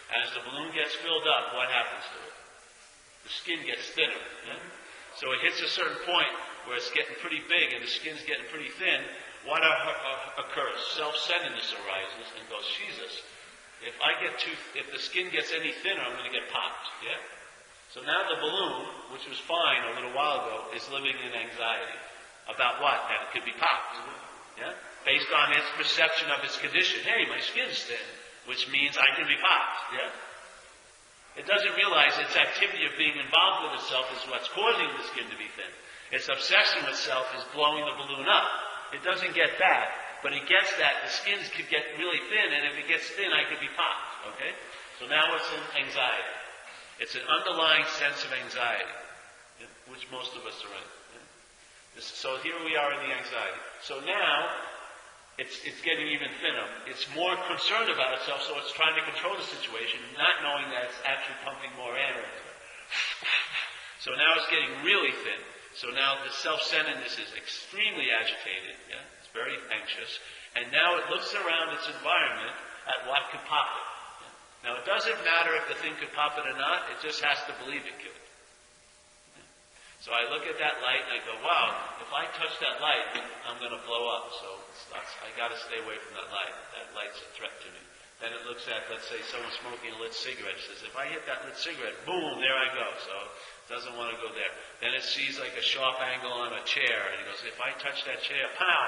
As the balloon gets filled up, what happens to it? The skin gets thinner. Yeah? So it hits a certain point where it's getting pretty big and the skin's getting pretty thin. What occurs? Self-centeredness arises and goes, Jesus, if the skin gets any thinner, I'm going to get popped. Yeah? So now the balloon, which was fine a little while ago, is living in anxiety. About what? That it could be popped. Yeah? Based on its perception of its condition. Hey, my skin's thin. Which means I can be popped. Yeah? It doesn't realize its activity of being involved with itself is what's causing the skin to be thin. Its obsession with self is blowing the balloon up. It doesn't get that. but it gets that the skins could get really thin, and if it gets thin, I could be popped. Okay? So now it's an anxiety. It's an underlying sense of anxiety, which most of us are in. So here we are in the anxiety. So now it's getting even thinner. It's more concerned about itself, so it's trying to control the situation, not knowing that it's actually pumping more air into it. So now it's getting really thin. So now the self-centeredness is extremely agitated. Yeah? It's very anxious. And now it looks around its environment at what could pop it. Yeah? Now it doesn't matter if the thing could pop it or not. It just has to believe it could. Yeah? So I look at that light and I go, wow, if I touch that light, I'm going to blow up. So I got to stay away from that light. That light's a threat to me. Then it looks at, let's say, someone smoking a lit cigarette. It says, if I hit that lit cigarette, boom, there I go. So it doesn't want to go there. Then it sees like a sharp angle on a chair, and it goes, if I touch that chair, pow!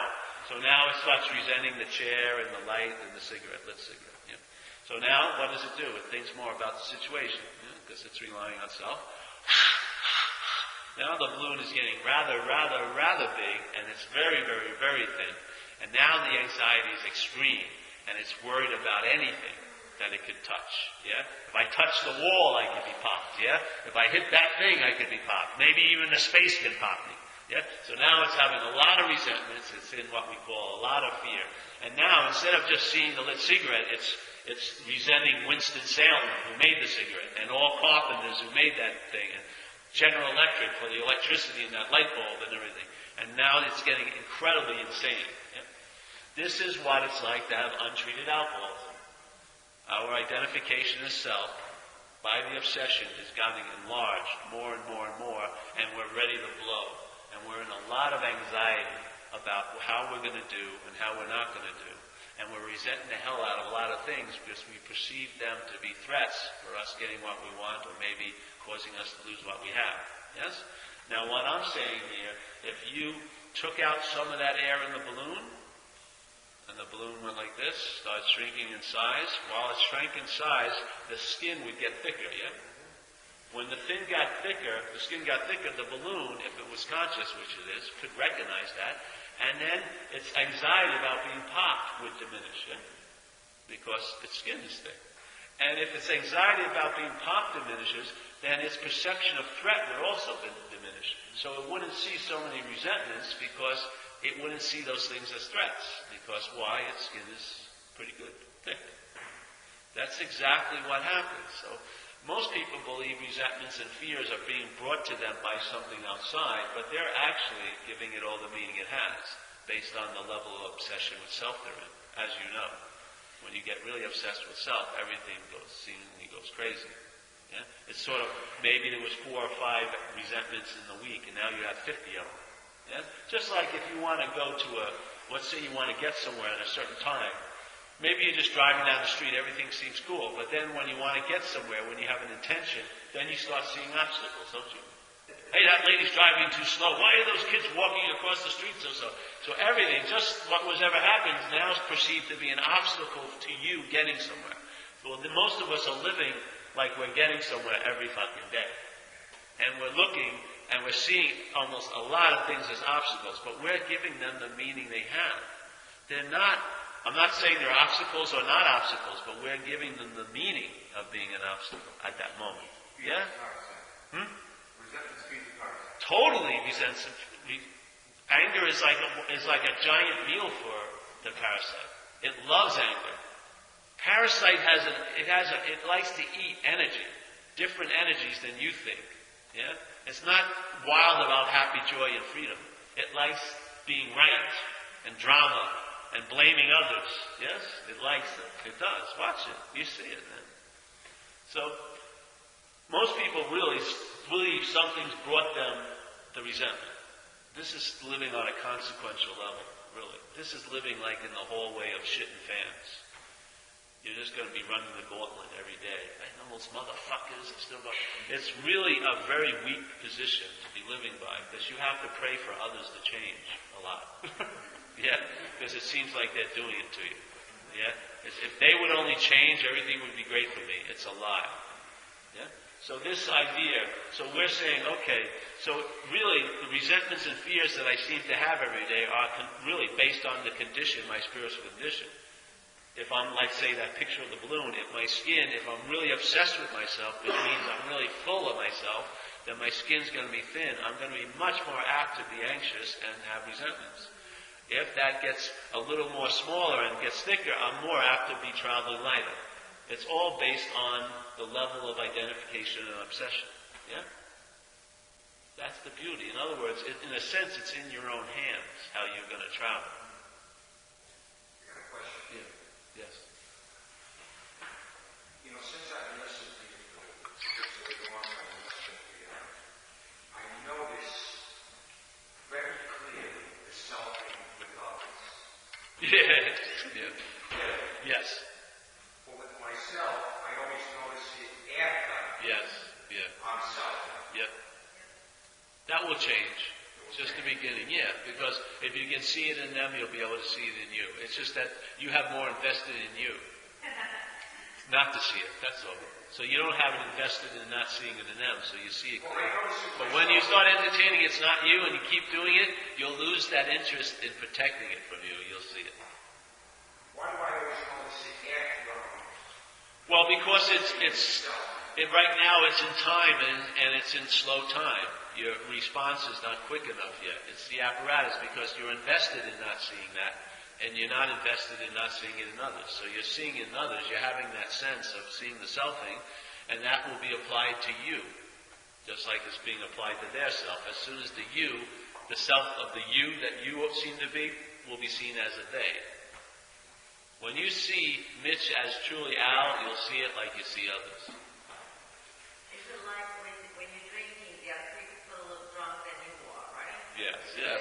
So now it starts resenting the chair and the light and the cigarette, lit cigarette. Yeah. So now, what does it do? It thinks more about the situation, because it's relying on self. Now the balloon is getting rather big, and it's very, very, very thin. And now the anxiety is extreme, and it's worried about anything that it could touch. Yeah? If I touch the wall, I could be popped. Yeah? If I hit that thing, I could be popped. Maybe even the space can pop me. Yeah? So now it's having a lot of resentments. It's in what we call a lot of fear. And now, instead of just seeing the lit cigarette, it's resenting Winston Salem, who made the cigarette, and all carpenters who made that thing, and General Electric for the electricity in that light bulb and everything. And now it's getting incredibly insane. Yeah? This is what it's like to have untreated alcoholism. Our identification as self, by the obsession, is getting enlarged more and more and more, and we're ready to blow. And we're in a lot of anxiety about how we're going to do and how we're not going to do. And we're resenting the hell out of a lot of things because we perceive them to be threats for us getting what we want, or maybe causing us to lose what we have. Yes? Now what I'm saying here, if you took out some of that air in the balloon, and the balloon went like this, started shrinking in size. While it shrank in size, the skin would get thicker, yeah? When the skin got thicker, the balloon, if it was conscious, which it is, could recognize that, and then its anxiety about being popped would diminish, yeah? Because its skin is thick. And if its anxiety about being popped diminishes, then its perception of threat would also diminish. So it wouldn't see so many resentments because it wouldn't see those things as threats. Because why? Its skin is pretty good, thick. That's exactly what happens. So most people believe resentments and fears are being brought to them by something outside, but they're actually giving it all the meaning it has, based on the level of obsession with self they're in. As you know, when you get really obsessed with self, everything seemingly goes crazy. Yeah? It's sort of, maybe there was 4 or 5 resentments in the week, and now you have 50 of them. Yeah? Just like if you want to go to let's say you want to get somewhere at a certain time. Maybe you're just driving down the street, everything seems cool, but then when you want to get somewhere, when you have an intention, then you start seeing obstacles, don't you? Hey, that lady's driving too slow. Why are those kids walking across the street so slow? So everything, just what was ever happening, now is perceived to be an obstacle to you getting somewhere. So most of us are living like we're getting somewhere every fucking day. And we're looking and we're seeing almost a lot of things as obstacles, but we're giving them the meaning they have. They're not, I'm not saying they're obstacles or not obstacles, but we're giving them the meaning of being an obstacle at that moment. Yeah? Totally resentful. Anger is like a giant meal for the parasite. It loves anger. Parasite it likes to eat energy, different energies than you think. Yeah? It's not wild about happy, joy, and freedom. It likes being right and drama and blaming others. Yes? It likes it. It does. Watch it. You see it, man. So, most people really believe something's brought them the resentment. This is living on a consequential level, really. This is living like in the hallway of shit and fans. You're just going to be running the gauntlet every day. I know those motherfuckers are still going. It's really a very weak position to be living by, because you have to pray for others to change a lot. Yeah, because it seems like they're doing it to you. Yeah, if they would only change, everything would be great for me. It's a lie. Yeah, So this idea, so we're saying, okay, so really the resentments and fears that I seem to have every day are really based on the condition, my spiritual condition. If I'm, like, say, that picture of the balloon, if my skin, if I'm really obsessed with myself, which means I'm really full of myself, then my skin's going to be thin. I'm going to be much more apt to be anxious and have resentments. If that gets a little more smaller and gets thicker, I'm more apt to be traveling lighter. It's all based on the level of identification and obsession. Yeah? That's the beauty. In other words, in a sense, it's in your own hands how you're going to travel. I got a question. Yeah. Yes. You know, since I've been listening to you for a long time, I notice very clearly the selfing with others. Yeah. Yes. But with myself, I always notice it after Yes. Yeah. I'm selfing. Yep. That will change. Just the beginning, yeah. Because if you can see it in them, you'll be able to see it in you. It's just that you have more invested in you. Not to see it, that's all. So you don't have it invested in not seeing it in them, so you see it. Well, I notice it But when you start entertaining it's not you and you keep doing it, you'll lose that interest in protecting it from you. You'll see it. Why do I always notice it after I'm Well, because right now it's in time and it's in slow time. Your response is not quick enough yet. It's the apparatus because you're invested in not seeing that and you're not invested in not seeing it in others. So you're seeing it in others, you're having that sense of seeing the selfing, and that will be applied to you, just like it's being applied to their self. As soon as the you, the self of the you that you seem to be, will be seen as a they. When you see Mitch as truly Al, you'll see it like you see others. Is it like when you're drinking, the other people look drunk than you are, right? Yes, yes.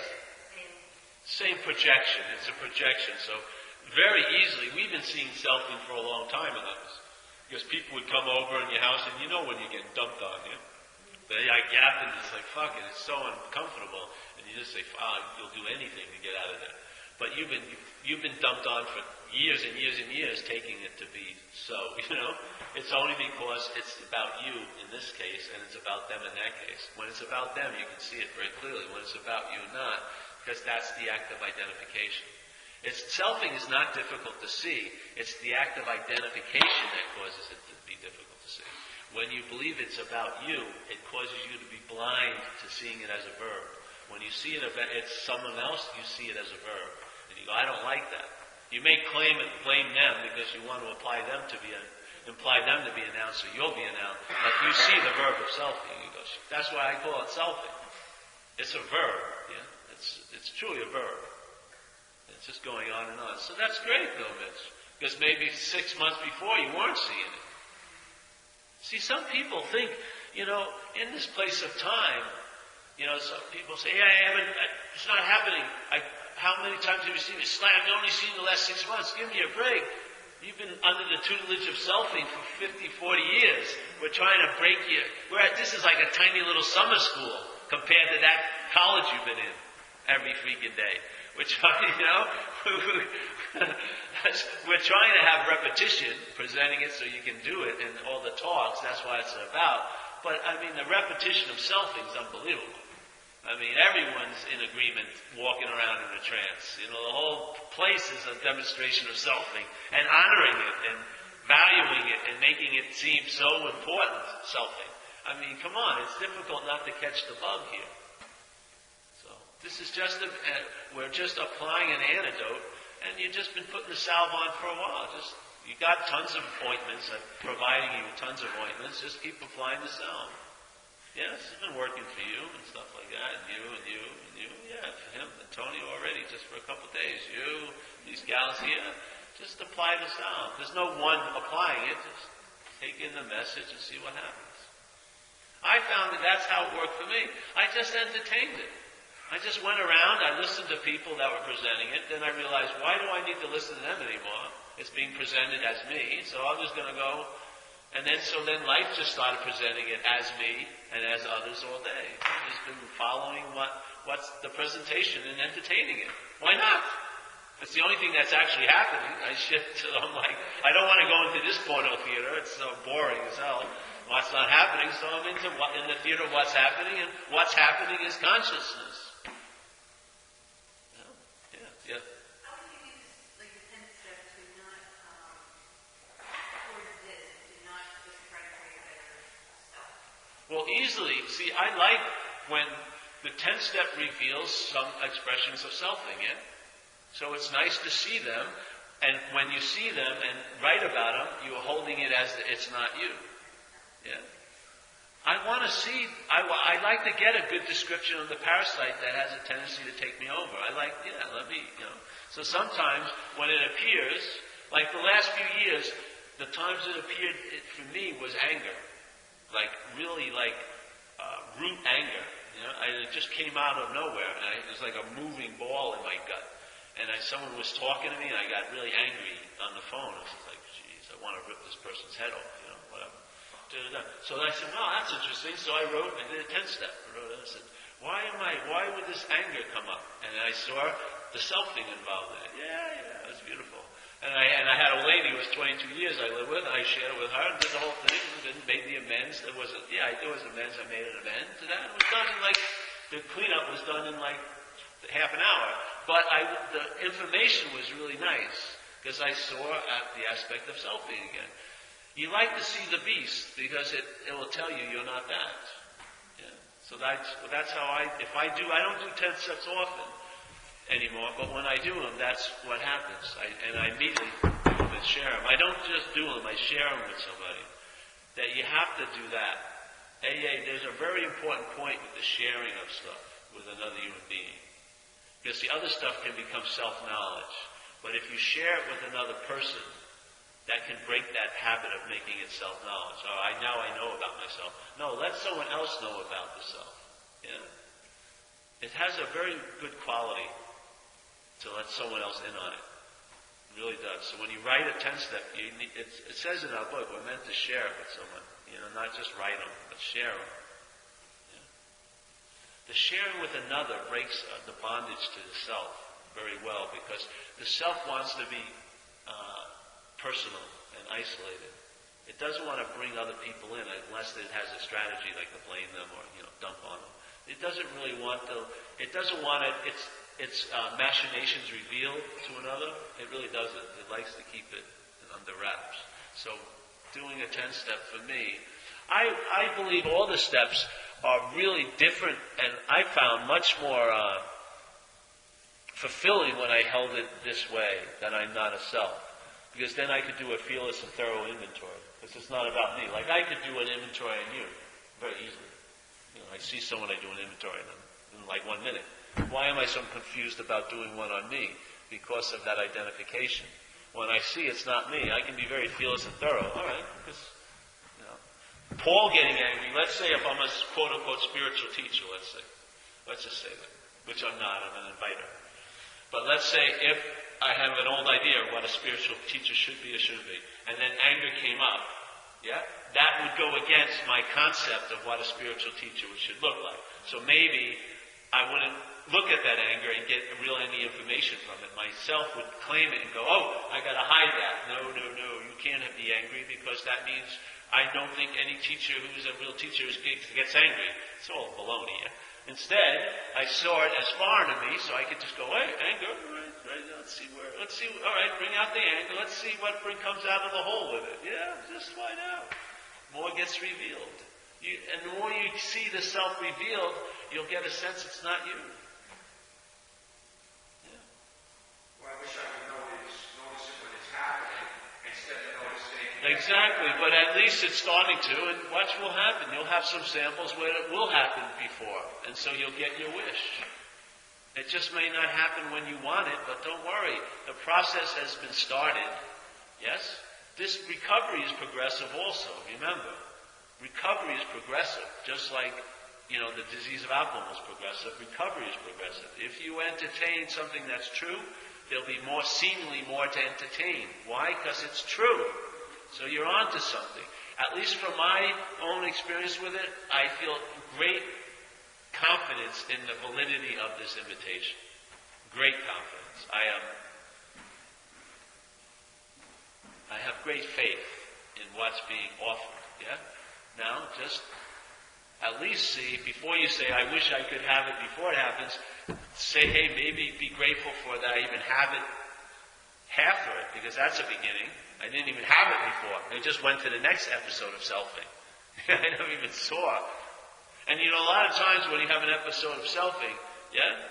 Same. Same projection. It's a projection. So very easily, we've been seeing selfing for a long time in others. Because people would come over in your house and you know when you're getting dumped on you. They gap and it's like, fuck it, it's so uncomfortable. And you just say, you'll do anything to get out of there. But you've been dumped on for years and years and years, taking it to be so, It's only because it's about you in this case, and it's about them in that case. When it's about them, you can see it very clearly. When it's about you, not, because that's the act of identification. Selfing is not difficult to see. It's the act of identification that causes it to be difficult to see. When you believe it's about you, it causes you to be blind to seeing it as a verb. When you see it's someone else, you see it as a verb. And you go, I don't like that. You may claim and blame them because you want to imply them to be announced, so you'll be announced. But you see the verb of selfing. You go, that's why I call it selfing. It's a verb. Yeah? It's truly a verb. It's just going on and on. So that's great, though, Mitch. Because maybe 6 months before you weren't seeing it. See, some people think, in this place of time, some people say, it's not happening. How many times have you seen it? I've only seen it the last 6 months. Give me a break. You've been under the tutelage of selfing for 50, 40 years. We're trying to break you. This is like a tiny little summer school compared to that college you've been in every freaking day. We're trying, we're trying to have repetition, presenting it so you can do it, and all the talks, that's what it's about. But, the repetition of selfing is unbelievable. Everyone's in agreement walking around in a trance. The whole place is a demonstration of selfing and honoring it and valuing it and making it seem so important, selfing. Come on, it's difficult not to catch the bug here. So, this is we're just applying an antidote, and you've just been putting the salve on for a while. You got tons of ointments, I'm providing you with tons of ointments, just keep applying the salve. Yes, it's been working for you and stuff like that, and you. Yeah, for him, Antonio already, just for a couple of days. You, these gals here, just apply the salve. There's no one applying it, just take in the message and see what happens. I found that's how it worked for me. I just entertained it. I just went around, I listened to people that were presenting it, then I realized, why do I need to listen to them anymore? It's being presented as me, so I'm just going to go. And then life just started presenting it as me and as others all day. I've just been following what's the presentation and entertaining it. Why not? It's the only thing that's actually happening. I'm like, I don't want to go into this porno theater. It's so boring as hell. what's not happening, so I'm into in the theater of what's happening, and what's happening is consciousness. Yeah. How do you use like the 10 step to not resist, to not just try to create a better self? Well, easily. See, I like when the 10-step reveals some expressions of selfing, yeah? So it's nice to see them, and when you see them and write about them, you're holding it as it's not you. Yeah? I want to see, I like to get a good description of the parasite that has a tendency to take me over. I like, let me. So sometimes when it appears, like the last few years, the times it appeared for me was anger. Like, really like root anger. It just came out of nowhere. And it was like a moving ball in my gut. And someone was talking to me, and I got really angry on the phone. I was like, geez, I want to rip this person's head off, whatever. So I said, well, that's interesting. So I did a 10-step. I said, why would this anger come up? And I saw the self-thing involved in it. Yeah, it was beautiful. And I had a lady who was 22 years I lived with, and I shared it with her, and did the whole thing, and made the amends. There was amends. I made an amend to that. It was done in the cleanup was done in half an hour. But the information was really nice, because I saw the aspect of selfing again. You like to see the beast, because it will tell you you're not that. Yeah. So that's how I don't do 10 steps often anymore, but when I do them, that's what happens. I immediately do them and share them. I don't just do them, I share them with somebody. That you have to do that. There's a very important point with the sharing of stuff with another human being. Because the other stuff can become self-knowledge. But if you share it with another person, that can break that habit of making it self-knowledge. Now I know about myself. No, let someone else know about the self. Yeah? It has a very good quality to let someone else in on it. It really does. So when you write a 10-step, it says in our book, we're meant to share it with someone. Not just write them, but share them. Yeah. The sharing with another breaks the bondage to the self very well, because the self wants to be personal and isolated. It doesn't want to bring other people in unless it has a strategy like to blame them or dump on them. It doesn't really want to. It doesn't want its machinations revealed to another. It really doesn't. It likes to keep it under wraps. So doing a 10-step for me, I believe all the steps are really different, and I found much more fulfilling when I held it this way, that I'm not a self. Because then I could do a fearless and thorough inventory. Because it's not about me. Like I could do an inventory on you very easily. I see someone, I do an inventory on them in like 1 minute. Why am I so confused about doing one on me? Because of that identification. When I see it's not me, I can be very fearless and thorough. All right, because Paul getting angry. Let's say if I'm a quote-unquote spiritual teacher, let's just say that, which I'm not. I'm an inviter. But let's say if I have an old idea of what a spiritual teacher should be or shouldn't be, and then anger came up, that would go against my concept of what a spiritual teacher should look like. So maybe I wouldn't look at that anger and get any information from it. Myself would claim it and go, I got to hide that. No, you can't be angry, because that means I don't think any teacher who's a real teacher gets angry. It's all baloney. Yeah? Instead, I saw it as foreign to me, so I could just go, hey, anger, right, let's see, all right, bring out the anger, let's see what comes out of the hole with it. Yeah, just find out. More gets revealed. And the more you see the self revealed, you'll get a sense it's not you. Yeah. Well, I wish I could notice it when it's happening instead of noticing. Exactly, but at least it's starting to, and watch what will happen. You'll have some samples where it will happen before, and so you'll get your wish. It just may not happen when you want it, but don't worry. The process has been started. Yes? This recovery is progressive also, remember. Recovery is progressive, just like, the disease of alcohol is progressive. Recovery is progressive. If you entertain something that's true, there'll be seemingly more to entertain. Why? Because it's true. So you're onto something. At least from my own experience with it, I feel great confidence in the validity of this invitation. Great confidence. I have great faith in what's being offered. Yeah? Now, just at least see, before you say, I wish I could have it before it happens, say, hey, maybe be grateful for that I even have it half of it, because that's a beginning. I didn't even have it before. I just went to the next episode of selfing. I never even saw. And a lot of times when you have an episode of selfing,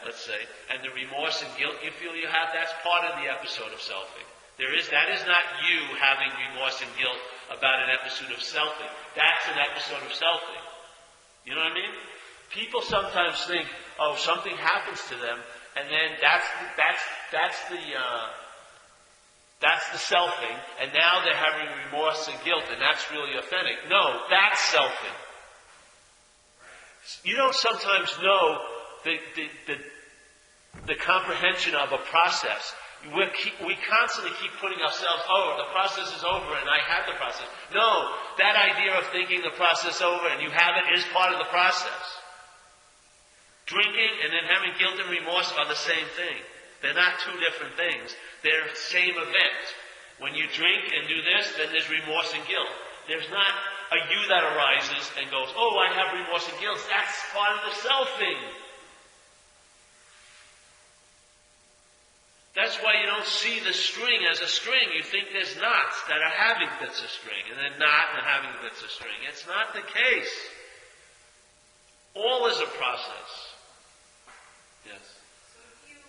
let's say, and the remorse and guilt you feel you have, that's part of the episode of selfing. That is not you having remorse and guilt about an episode of selfing. That's an episode of selfing. You know what I mean? People sometimes think, something happens to them, and then that's the selfing, and now they're having remorse and guilt, and that's really authentic. No, that's selfing. You don't sometimes know the comprehension of a process. We constantly keep putting ourselves, the process is over and I have the process. No, that idea of thinking the process over and you have it is part of the process. Drinking and then having guilt and remorse are the same thing. They're not two different things. They're the same event. When you drink and do this, then there's remorse and guilt. There's not a you that arises and goes, I have remorse and guilt. That's part of the selfing. That's why you don't see the string as a string. You think there's knots that are having bits of string, and then not and having bits of string. It's not the case. All is a process. Yes. So if you're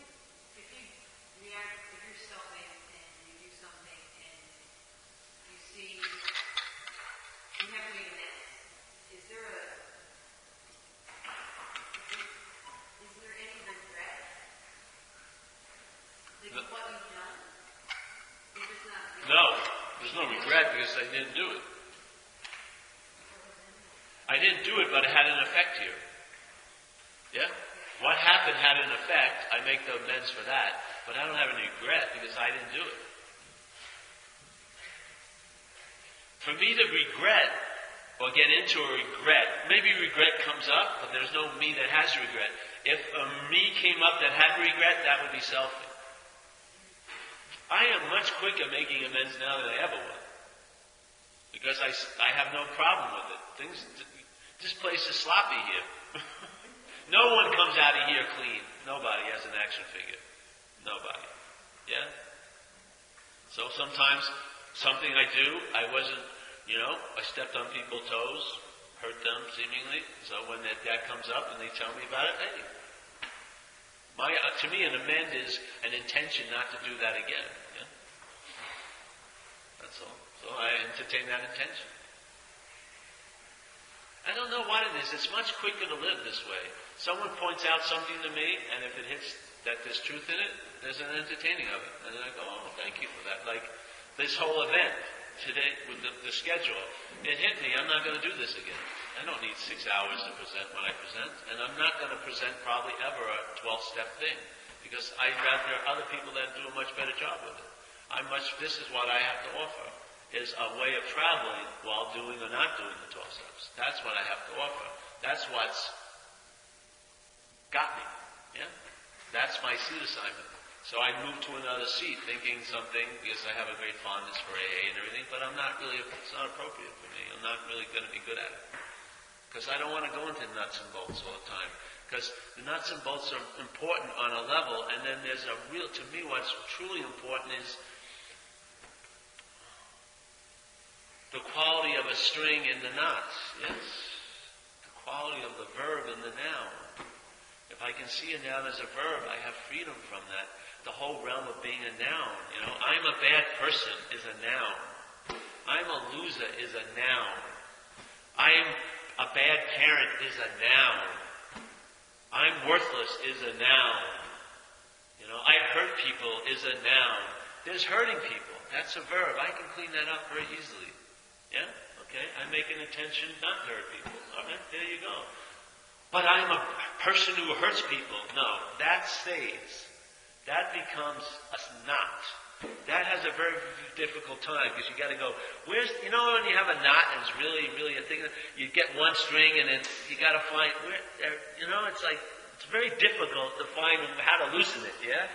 selfing and you do something and you see you have made amends, is there any regret? Like what you've done? No, there's no regret because I didn't do it. I didn't do it, but it had an effect here. Yeah? What happened had an effect. I make the amends for that, but I don't have any regret because I didn't do it. For me to regret or get into a regret, maybe regret comes up, but there's no me that has regret. If a me came up that had regret, that would be selfing. I am much quicker making amends now than I ever was. Because I have no problem with it. This place is sloppy here. No one comes out of here clean. Nobody has an action figure. Nobody. Yeah? So sometimes, something I do, I wasn't, I stepped on people's toes, hurt them seemingly. So when that comes up and they tell me about it, hey, to me, an amend is an intention not to do that again. Yeah? That's all. So I entertain that intention. I don't know what it is. It's much quicker to live this way. Someone points out something to me, and if it hits that there's truth in it, there's an entertaining of it. And then I go, thank you for that. Like this whole event today with the schedule, it hit me. I'm not going to do this again. I don't need 6 hours to present what I present, and I'm not going to present probably ever a 12-step thing, because I'd rather other people that do a much better job with it. This is what I have to offer, is a way of traveling while doing or not doing the 12 steps. That's what I have to offer. That's what's got me. Yeah? That's my seat assignment. So I moved to another seat thinking something, because I have a great fondness for AA and everything, but it's not appropriate for me. I'm not really going to be good at it. Because I don't want to go into nuts and bolts all the time. Because the nuts and bolts are important on a level, and then there's to me what's truly important is the quality of a string in the knots. Yes. The quality of the verb in the noun. If I can see a noun as a verb, I have freedom from that. The whole realm of being a noun. I'm a bad person is a noun. I'm a loser is a noun. I'm a bad parent is a noun. I'm worthless is a noun. I hurt people is a noun. There's hurting people. That's a verb. I can clean that up very easily. Yeah? Okay? I make an intention not to hurt people. All right, there you go. But I'm a person who hurts people. No, that stays. That becomes a knot. That has a very difficult time because you got to go, when you have a knot and it's really, really a thing, you get one string and then you got to find, it's like, it's very difficult to find how to loosen it, yeah?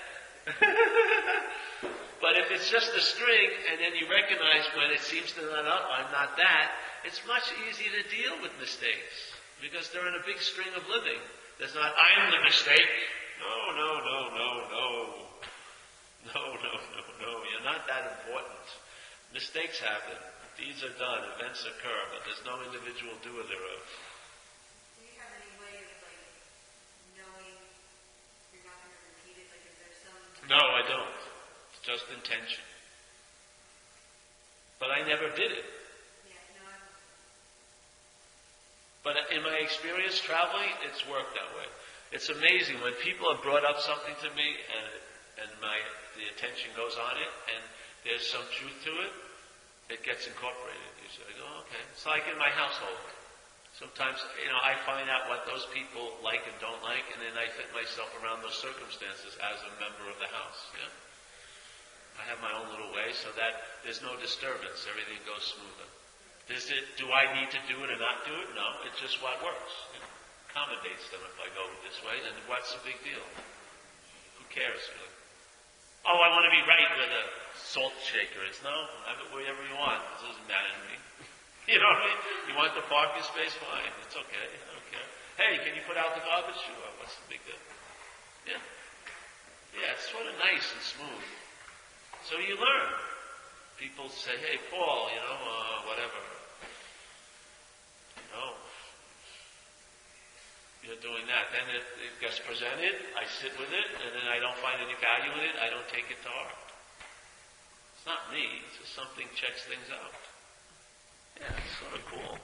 But if it's just a string and then you recognize when it seems to knot up, I'm not that, it's much easier to deal with mistakes because they're in a big string of living. There's not, I'm the mistake. No, no, no, no, no. No, no, no, no. You're not that important. Mistakes happen. Deeds are done. Events occur. But there's no individual doer thereof. Do you have any way of knowing you're not going to repeat it? Is there some? No, I don't. It's just intention. But I never did it. Yeah, no, I'm. But in my experience traveling, it's worked that way. It's amazing when people have brought up something to me and the attention goes on it and there's some truth to it, it gets incorporated. You say, oh, okay. It's like in my household. Sometimes, I find out what those people like and don't like, and then I fit myself around those circumstances as a member of the house. Yeah? I have my own little way so that there's no disturbance. Everything goes smoother. Do I need to do it or not do it? No, it's just what works. It accommodates them if I go this way, and what's the big deal? Who cares, really? Oh, I want to be right where the salt shaker is. No, have it wherever you want. It doesn't matter to me. You know what I mean? You want the parking space? Fine. It's okay. I don't care. Hey, can you put out the garbage? Sure. What's the big deal? Yeah. Yeah, it's sort of nice and smooth. So you learn. People say, hey, Paul, whatever. You're doing that. Then it gets presented, I sit with it, and then I don't find any value in it, I don't take it to heart. It's not me, it's just something checks things out. Yeah, it's sort of cool.